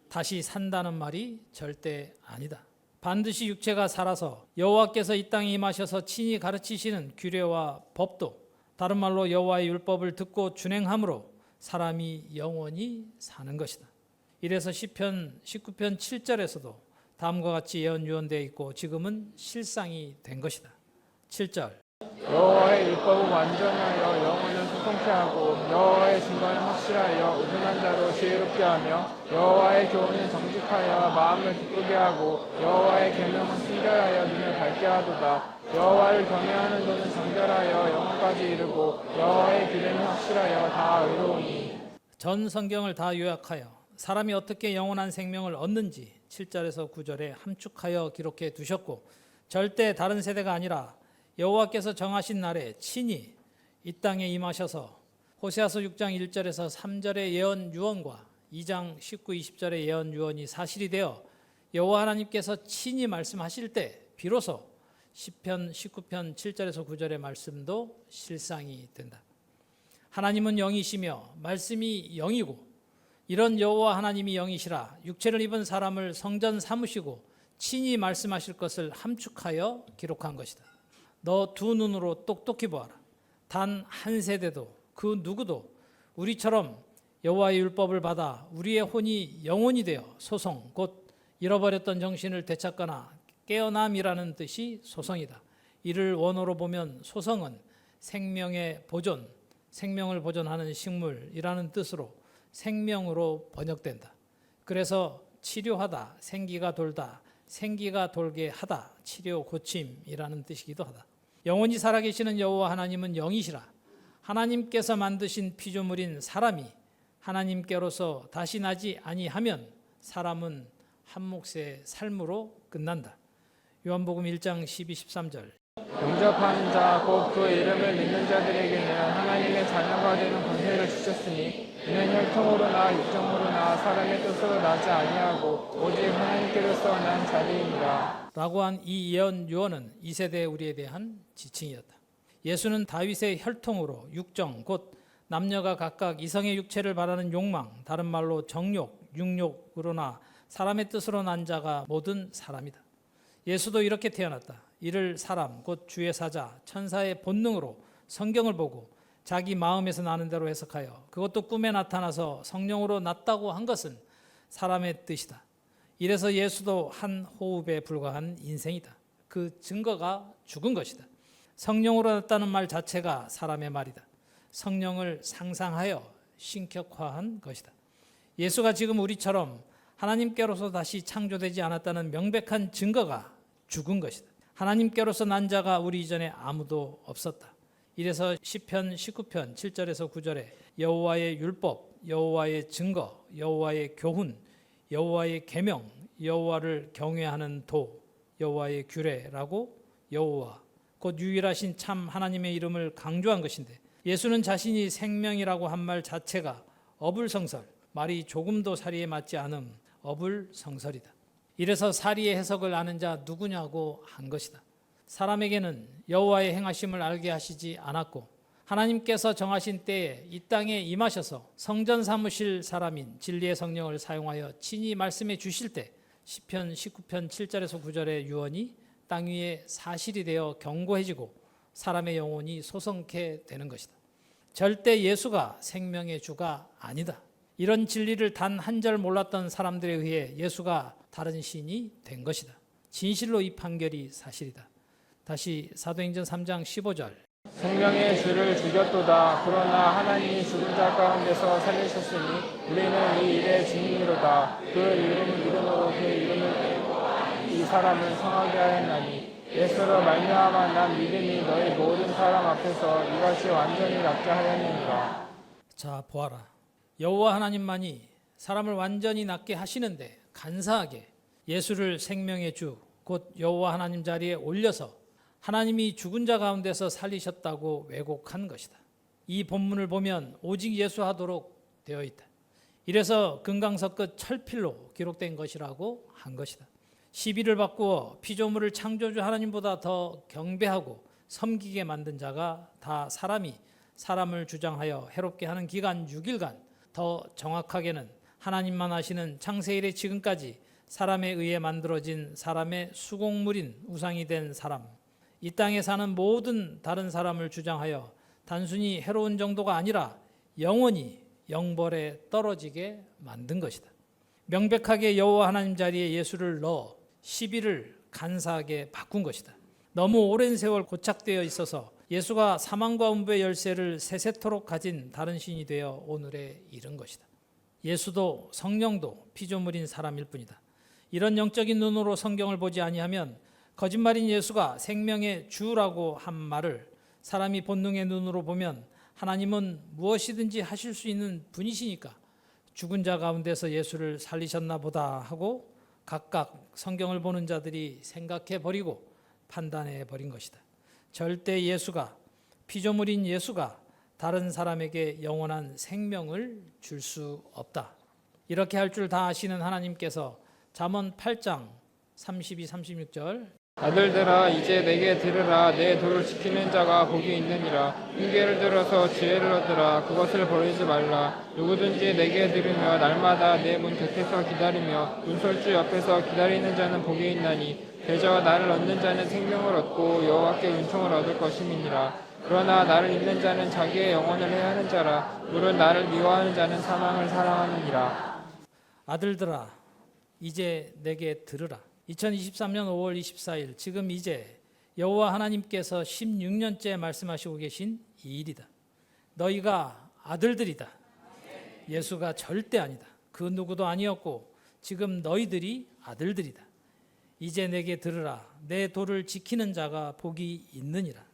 Speaker 1: 다시 산다는 말이 절대 아니다. 반드시 육체가 살아서 여호와께서 이 땅에 임하셔서 친히 가르치시는 규례와 법도, 다른 말로 여호와의 율법을 듣고 준행함으로 사람이 영원히 사는 것이다. 이래서 시편 19편 7절에서도 다음과 같이 예언 유언되어 있고 지금은 실상이 된 것이다. 7절.
Speaker 2: 여호와의 율법은 완전하여 영혼을 소통케 하고 여호와의 증거는 확실하여 우둔한 자로 지혜롭게 하며 여호와의 교훈은 정직하여 마음을 기쁘게 하고 여호와의 계명은 순결하여 눈을 밝게 하도다. 여호와를 경외하는 자는 정결하여 영혼까지 이르고 여호와의 기름이 확실하여 다 의로우니.
Speaker 1: 전 성경을 다 요약하여 사람이 어떻게 영원한 생명을 얻는지 7절에서 9절에 함축하여 기록해 두셨고, 절대 다른 세대가 아니라 여호와께서 정하신 날에 친히 이 땅에 임하셔서 호세아서 6장 1절에서 3절의 예언 유언과 2장 19, 20절의 예언 유언이 사실이 되어 여호와 하나님께서 친히 말씀하실 때 비로소 시편 19편 7절에서 9절의 말씀도 실상이 된다. 하나님은 영이시며 말씀이 영이고, 이런 여호와 하나님이 영이시라 육체를 입은 사람을 성전 삼으시고 친히 말씀하실 것을 함축하여 기록한 것이다. 너 두 눈으로 똑똑히 보아라. 단 한 세대도 그 누구도 우리처럼 여호와의 율법을 받아 우리의 혼이 영혼이 되어 소송, 곧 잃어버렸던 정신을 되찾거나 깨어남이라는 뜻이 소성이다. 이를 원어로 보면 소성은 생명의 보존, 생명을 보존하는 식물이라는 뜻으로 생명으로 번역된다. 그래서 치료하다, 생기가 돌다, 생기가 돌게 하다, 치료, 고침이라는 뜻이기도 하다. 영원히 살아계시는 여호와 하나님은 영이시라. 하나님께서 만드신 피조물인 사람이 하나님께로서 다시 나지 아니하면 사람은 한 몫의 삶으로 끝난다. 요한복음 1장 12, 13절.
Speaker 2: 영접하는 자 곧 그 이름을 믿는 자들에게는 하나님의 자녀가 되는 권세를 주셨으니 이는 혈통으로나 육정으로나 사람의 뜻으로 나지 아니하고 오직 하나님께로서 난 자리이니라.
Speaker 1: 라고 한 이 예언 유언은 이 세대의 우리에 대한 지칭이었다. 예수는 다윗의 혈통으로 육정, 곧 남녀가 각각 이성의 육체를 바라는 욕망, 다른 말로 정욕, 육욕으로나 사람의 뜻으로 난 자가 모든 사람이다. 예수도 이렇게 태어났다. 이를 사람, 곧 주의 사자, 천사의 본능으로 성경을 보고 자기 마음에서 나는 대로 해석하여 그것도 꿈에 나타나서 성령으로 났다고 한 것은 사람의 뜻이다. 이래서 예수도 한 호흡에 불과한 인생이다. 그 증거가 죽은 것이다. 성령으로 났다는 말 자체가 사람의 말이다. 성령을 상상하여 신격화한 것이다. 예수가 지금 우리처럼 하나님께로서 다시 창조되지 않았다는 명백한 증거가 죽은 것이다. 하나님께로서 난 자가 우리 이전에 아무도 없었다. 이래서 시편 19편 7절에서 9절에 여호와의 율법, 여호와의 증거, 여호와의 교훈, 여호와의 계명, 여호와를 경외하는 도, 여호와의 규례라고 여호와, 곧 유일하신 참 하나님의 이름을 강조한 것인데, 예수는 자신이 생명이라고 한 말 자체가 어불성설, 말이 조금도 사리에 맞지 않음, 어불성설이다. 이래서 사리의 해석을 아는 자 누구냐고 한 것이다. 사람에게는 여호와의 행하심을 알게 하시지 않았고 하나님께서 정하신 때에 이 땅에 임하셔서 성전 삼으실 사람인 진리의 성령을 사용하여 친히 말씀해 주실 때 시편 19편 7절에서 9절의 유언이 땅 위에 사실이 되어 견고해지고 사람의 영혼이 소성케 되는 것이다. 절대 예수가 생명의 주가 아니다. 이런 진리를 단 한 절 몰랐던 사람들에 의해 예수가 다른 신이 된 것이다. 진실로 이 판결이 사실이다. 다시 사도행전 3장 15절.
Speaker 2: 생명의 주를 죽였도다. 그러나 하나님이 죽은 자 가운데서 살리셨으니 우리는 이 일의 증인이로다. 그 이름으로 그 이름을 이 사람을 성하게 하였나니 예수로 말미암아 난 믿음이 너희 모든 사람 앞에서 이같이 완전히 낫게 하였느니라.
Speaker 1: 자, 보아라. 여호와 하나님만이 사람을 완전히 낫게 하시는데 간사하게 예수를 생명의 주, 곧 여호와 하나님 자리에 올려서 하나님이 죽은 자 가운데서 살리셨다고 왜곡한 것이다. 이 본문을 보면 오직 예수하도록 되어 있다. 이래서 금강석 끝 철필로 기록된 것이라고 한 것이다. 시비를 바꾸어 피조물을 창조주 하나님보다 더 경배하고 섬기게 만든 자가 다 사람이 사람을 주장하여 해롭게 하는 기간 6일간, 더 정확하게는 하나님만 하시는 창세 이래 지금까지 사람에 의해 만들어진 사람의 수공물인 우상이 된 사람, 이 땅에 사는 모든 다른 사람을 주장하여 단순히 해로운 정도가 아니라 영원히 영벌에 떨어지게 만든 것이다. 명백하게 여호와 하나님 자리에 예수를 넣어 시비를 간사하게 바꾼 것이다. 너무 오랜 세월 고착되어 있어서 예수가 사망과 음부의 열쇠를 세세토록 가진 다른 신이 되어 오늘에 이른 것이다. 예수도 성령도 피조물인 사람일 뿐이다. 이런 영적인 눈으로 성경을 보지 아니하면 거짓말인 예수가 생명의 주라고 한 말을 사람이 본능의 눈으로 보면 하나님은 무엇이든지 하실 수 있는 분이시니까 죽은 자 가운데서 예수를 살리셨나 보다 하고 각각 성경을 보는 자들이 생각해 버리고 판단해 버린 것이다. 절대 예수가, 피조물인 예수가 다른 사람에게 영원한 생명을 줄 수 없다. 이렇게 할 줄 다 아시는 하나님께서 잠언 8장 32, 36절
Speaker 2: 아들들아 이제 내게 들으라. 내 도를 지키는 자가 복이 있느니라. 흉계를 들어서 지혜를 얻으라. 그것을 버리지 말라. 누구든지 내게 들으며 날마다 내 문 곁에서 기다리며 문설주 옆에서 기다리는 자는 복이 있나니 대저 나를 얻는 자는 생명을 얻고 여호와께 은총을 얻을 것임이니라. 그러나 나를 잊는 자는 자기의 영혼을 해하는 자라. 물은 나를 미워하는 자는 사망을 사랑하느니라.
Speaker 1: 아들들아 이제 내게 들으라. 2023년 5월 24일 지금 이제 여호와 하나님께서 16년째 말씀하시고 계신 이 일이다. 너희가 아들들이다. 예수가 절대 아니다. 그 누구도 아니었고 지금 너희들이 아들들이다. 이제 내게 들으라. 내 도를 지키는 자가 복이 있느니라.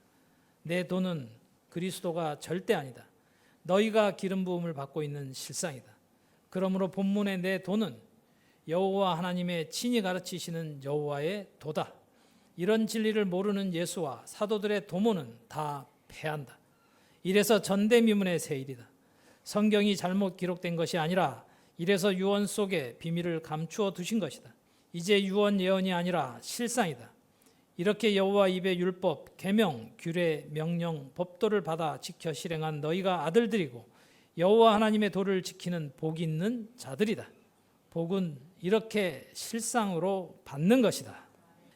Speaker 1: 내 도는 그리스도가 절대 아니다. 너희가 기름 부음을 받고 있는 실상이다. 그러므로 본문의 내 도는 여호와 하나님의 친히 가르치시는 여호와의 도다. 이런 진리를 모르는 예수와 사도들의 도모는 다 패한다. 이래서 전대미문의 세일이다. 성경이 잘못 기록된 것이 아니라 이래서 유언 속에 비밀을 감추어 두신 것이다. 이제 유언 예언이 아니라 실상이다. 이렇게 여호와 입의 율법, 계명, 규례, 명령, 법도를 받아 지켜 실행한 너희가 아들들이고 여호와 하나님의 도를 지키는 복 있는 자들이다. 복은 이렇게 실상으로 받는 것이다.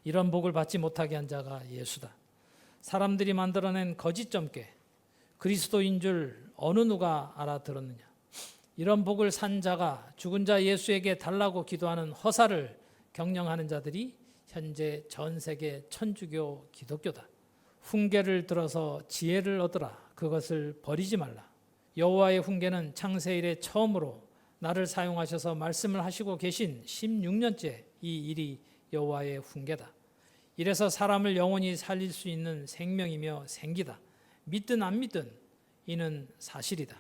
Speaker 1: 이런 복을 받지 못하게 한 자가 예수다. 사람들이 만들어낸 거짓 점괘, 그리스도인 줄 어느 누가 알아들었느냐. 이런 복을 산 자가 죽은 자 예수에게 달라고 기도하는 허사를 경영하는 자들이 현재 전 세계 천주교 기독교다. 훈계를 들어서 지혜를 얻으라. 그것을 버리지 말라. 여호와의 훈계는 창세 이래 처음으로 나를 사용하셔서 말씀을 하시고 계신 16년째 이 일이 여호와의 훈계다. 이래서 사람을 영원히 살릴 수 있는 생명이며 생기다. 믿든 안 믿든 이는 사실이다.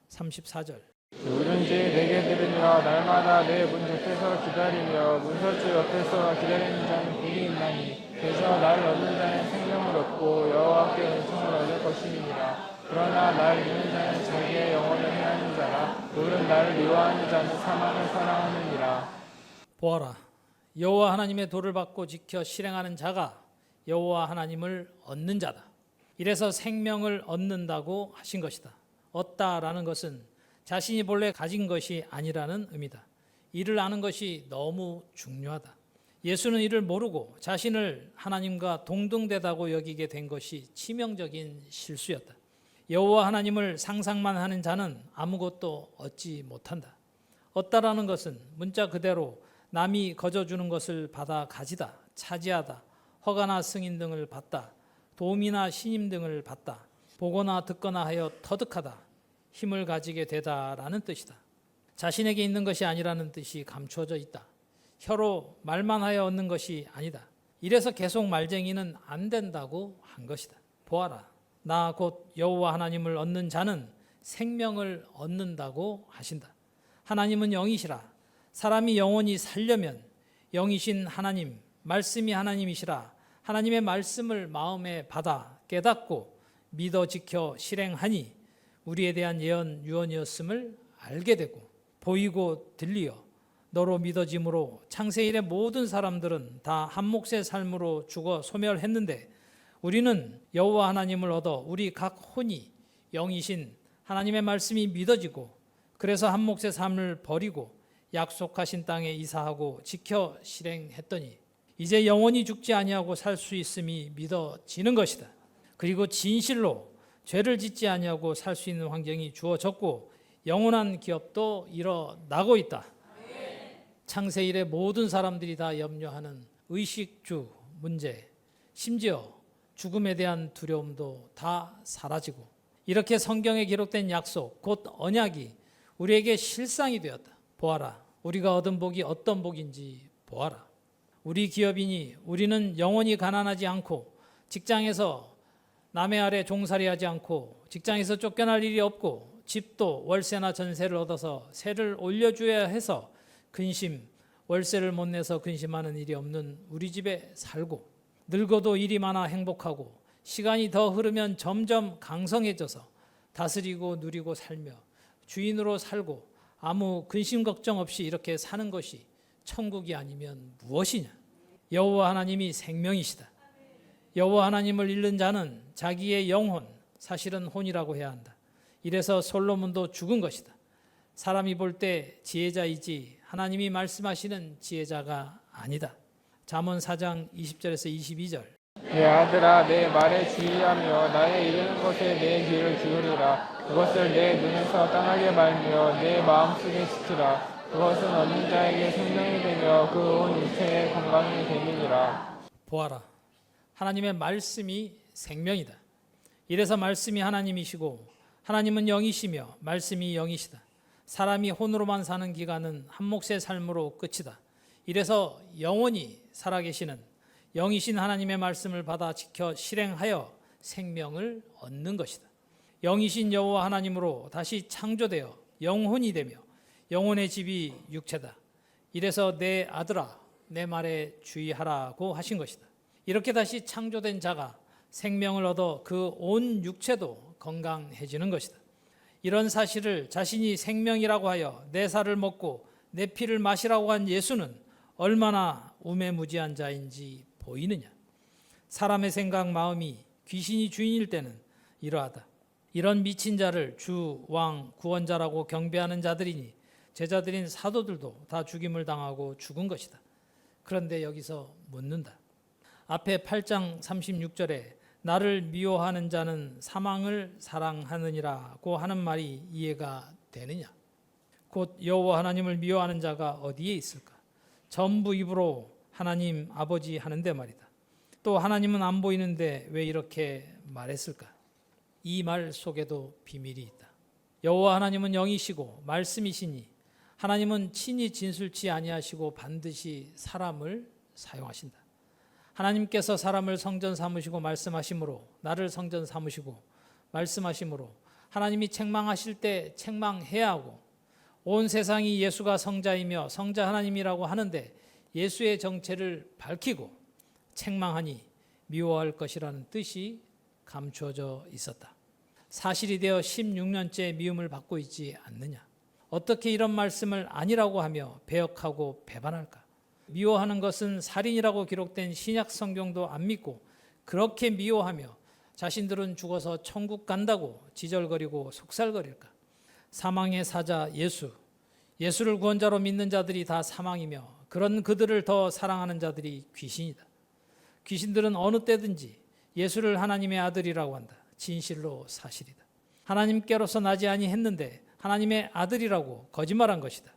Speaker 1: 34절
Speaker 2: 누구든지 내게 들으며 날마다 내 문 곁에서 기다리며 문설주 옆에서 기다리는 자는 복이 있나니 그래서 나를 얻는 자는 생명을 얻고 여호와께 은총을 얻을 것임이니라. 그러나 나를 믿는 자는 자기의 영혼을 해하는 자라. 물은 나를 미워하는 자는 사망을 사랑하느니라.
Speaker 1: 보아라. 여호와 하나님의 도를 받고 지켜 실행하는 자가 여호와 하나님을 얻는 자다. 이래서 생명을 얻는다고 하신 것이다. 얻다라는 것은 자신이 본래 가진 것이 아니라는 의미다. 이를 아는 것이 너무 중요하다. 예수는 이를 모르고 자신을 하나님과 동등되다고 여기게 된 것이 치명적인 실수였다. 여호와 하나님을 상상만 하는 자는 아무것도 얻지 못한다. 얻다라는 것은 문자 그대로 남이 거저주는 것을 받아 가지다, 차지하다, 허가나 승인 등을 받다, 도움이나 신임 등을 받다, 보거나 듣거나 하여 터득하다, 힘을 가지게 되다라는 뜻이다. 자신에게 있는 것이 아니라는 뜻이 감추어져 있다. 혀로 말만 하여 얻는 것이 아니다. 이래서 계속 말쟁이는 안 된다고 한 것이다. 보아라. 나 곧 여호와 하나님을 얻는 자는 생명을 얻는다고 하신다. 하나님은 영이시라. 사람이 영원히 살려면 영이신 하나님, 말씀이 하나님이시라. 하나님의 말씀을 마음에 받아 깨닫고 믿어 지켜 실행하니 우리에 대한 예언 유언이었음을 알게 되고 보이고 들리어 너로 믿어짐으로 창세 이래 모든 사람들은 다 한 몫의 삶으로 죽어 소멸했는데 우리는 여호와 하나님을 얻어 우리 각 혼이 영이신 하나님의 말씀이 믿어지고 그래서 한 몫의 삶을 버리고 약속하신 땅에 이사하고 지켜 실행했더니 이제 영원히 죽지 아니하고 살 수 있음이 믿어지는 것이다. 그리고 진실로 죄를 짓지 아니하고 살 수 있는 환경이 주어졌고 영원한 기업도 일어나고 있다. 창세 이래 모든 사람들이 다 염려하는 의식주 문제, 심지어 죽음에 대한 두려움도 다 사라지고 이렇게 성경에 기록된 약속, 곧 언약이 우리에게 실상이 되었다. 보아라, 우리가 얻은 복이 어떤 복인지 보아라. 우리 기업이니 우리는 영원히 가난하지 않고 직장에서 남의 아래 종살이하지 않고 직장에서 쫓겨날 일이 없고 집도 월세나 전세를 얻어서 세를 올려줘야 해서 월세를 못 내서 근심하는 일이 없는 우리 집에 살고 늙어도 일이 많아 행복하고 시간이 더 흐르면 점점 강성해져서 다스리고 누리고 살며 주인으로 살고 아무 근심 걱정 없이 이렇게 사는 것이 천국이 아니면 무엇이냐? 여호와 하나님이 생명이시다. 여호와 하나님을 잃는 자는 자기의 영혼, 사실은 혼이라고 해야 한다. 이래서 솔로몬도 죽은 것이다. 사람이 볼 때 지혜자이지 하나님이 말씀하시는 지혜자가 아니다. 잠언 4장 20절에서 22절.
Speaker 2: 내 아들아, 내 말에 주의하며 나의 이르는 것에 내 귀를 기울이라. 그것을 내 눈에서 떠나게 말며 내 마음속에 지키라. 그것은 얻는 자에게 생명이 되며 그 온 육체의 건강이 됨이니라.
Speaker 1: 보아라, 하나님의 말씀이 생명이다. 이래서 말씀이 하나님이시고 하나님은 영이시며 말씀이 영이시다. 사람이 혼으로만 사는 기간은 한 몫의 삶으로 끝이다. 이래서 영원히 살아계시는 영이신 하나님의 말씀을 받아 지켜 실행하여 생명을 얻는 것이다. 영이신 여호와 하나님으로 다시 창조되어 영혼이 되며 영혼의 집이 육체다. 이래서 내 아들아, 내 말에 주의하라고 하신 것이다. 이렇게 다시 창조된 자가 생명을 얻어 그 온 육체도 건강해지는 것이다. 이런 사실을 자신이 생명이라고 하여 내 살을 먹고 내 피를 마시라고 한 예수는 얼마나 우매무지한 자인지 보이느냐? 사람의 생각, 마음이 귀신이 주인일 때는 이러하다. 이런 미친 자를 주, 왕, 구원자라고 경배하는 자들이니 제자들인 사도들도 다 죽임을 당하고 죽은 것이다. 그런데 여기서 묻는다. 앞에 8장 36절에 나를 미워하는 자는 사망을 사랑하느니라고 하는 말이 이해가 되느냐? 곧 여호와 하나님을 미워하는 자가 어디에 있을까? 전부 입으로 하나님 아버지 하는데 말이다. 또 하나님은 안 보이는데 왜 이렇게 말했을까? 이 말 속에도 비밀이 있다. 여호와 하나님은 영이시고 말씀이시니 하나님은 친히 진술치 아니하시고 반드시 사람을 사용하신다. 하나님께서 사람을 성전 삼으시고 말씀하심으로 나를 성전 삼으시고 말씀하심으로 하나님이 책망하실 때 책망해야 하고 온 세상이 예수가 성자이며 성자 하나님이라고 하는데 예수의 정체를 밝히고 책망하니 미워할 것이라는 뜻이 감추어져 있었다. 사실이 되어 16년째 미움을 받고 있지 않느냐? 어떻게 이런 말씀을 아니라고 하며 배역하고 배반할까? 미워하는 것은 살인이라고 기록된 신약 성경도 안 믿고 그렇게 미워하며 자신들은 죽어서 천국 간다고 지절거리고 속살거릴까? 사망의 사자 예수를 구원자로 믿는 자들이 다 사망이며 그런 그들을 더 사랑하는 자들이 귀신이다. 귀신들은 어느 때든지 예수를 하나님의 아들이라고 한다. 진실로 사실이다. 하나님께로서 나지 아니했는데 하나님의 아들이라고 거짓말한 것이다.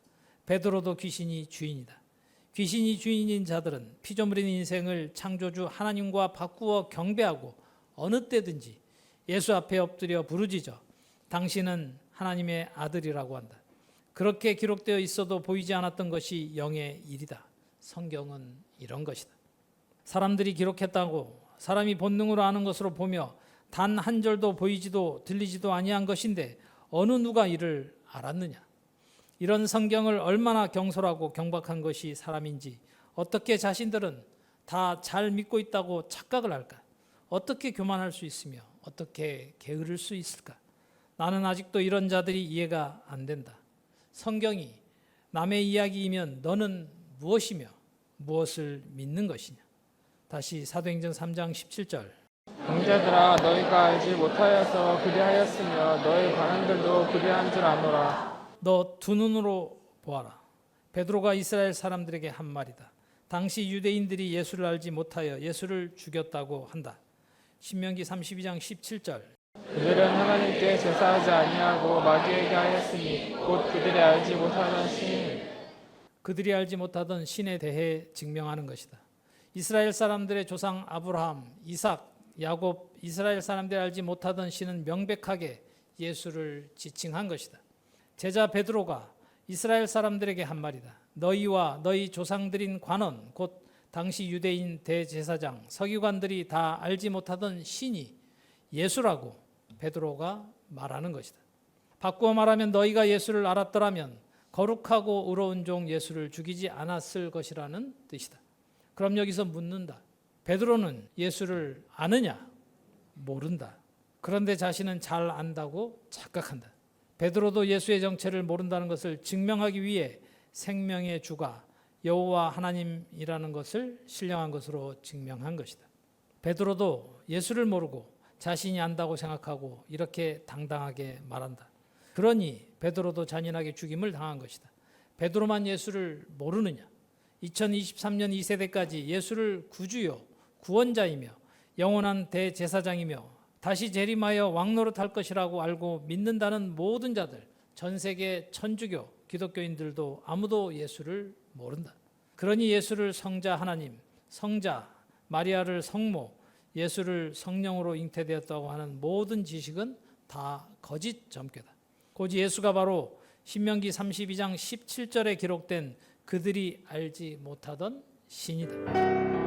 Speaker 1: 베드로도 귀신이 주인이다. 귀신이 주인인 자들은 피조물인 인생을 창조주 하나님과 바꾸어 경배하고 어느 때든지 예수 앞에 엎드려 부르짖어 당신은 하나님의 아들이라고 한다. 그렇게 기록되어 있어도 보이지 않았던 것이 영의 일이다. 성경은 이런 것이다. 사람들이 기록했다고 사람이 본능으로 아는 것으로 보며 단 한 절도 보이지도 들리지도 아니한 것인데 어느 누가 이를 알았느냐? 이런 성경을 얼마나 경솔하고 경박한 것이 사람인지 어떻게 자신들은 다 잘 믿고 있다고 착각을 할까? 어떻게 교만할 수 있으며 어떻게 게으를 수 있을까? 나는 아직도 이런 자들이 이해가 안 된다. 성경이 남의 이야기이면 너는 무엇이며 무엇을 믿는 것이냐? 다시 사도행전 3장 17절.
Speaker 2: 형제들아, 너희가 알지 못하여서 그리하였으며 너희 관원들도 그리한 줄 아노라.
Speaker 1: 너 두 눈으로 보아라. 베드로가 이스라엘 사람들에게 한 말이다. 당시 유대인들이 예수를 알지 못하여 예수를 죽였다고 한다. 신명기 32장 17절.
Speaker 2: 그들은 하나님께 제사하지 아니하고 마귀에게 하였으니 곧 그들이 알지 못하던 신에 대해 증명하는 것이다. 이스라엘 사람들의 조상 아브라함, 이삭,
Speaker 1: 야곱, 이스라엘 사람들이 알지 못하던 신은 명백하게 예수를 지칭한 것이다. 제자 베드로가 이스라엘 사람들에게 한 말이다. 너희와 너희 조상들인 관원 곧 당시 유대인 대제사장 서기관들이 다 알지 못하던 신이 예수라고 베드로가 말하는 것이다. 바꾸어 말하면 너희가 예수를 알았더라면 거룩하고 의로운 종 예수를 죽이지 않았을 것이라는 뜻이다. 그럼 여기서 묻는다. 베드로는 예수를 아느냐? 모른다. 그런데 자신은 잘 안다고 착각한다. 베드로도 예수의 정체를 모른다는 것을 증명하기 위해 생명의 주가 여호와 하나님이라는 것을 신령한 것으로 증명한 것이다. 베드로도 예수를 모르고 자신이 안다고 생각하고 이렇게 당당하게 말한다. 그러니 베드로도 잔인하게 죽임을 당한 것이다. 베드로만 예수를 모르느냐? 2023년 이 세대까지 예수를 구주요 구원자이며 영원한 대제사장이며 다시 재림하여 왕노릇할 것이라고 알고 믿는다는 모든 자들, 전 세계 천주교 기독교인들도 아무도 예수를 모른다. 그러니 예수를 성자 하나님, 성자 마리아를 성모, 예수를 성령으로 잉태되었다고 하는 모든 지식은 다 거짓 점괘다. 곧 예수가 바로 신명기 32장 17절에 기록된 그들이 알지 못하던 신이다.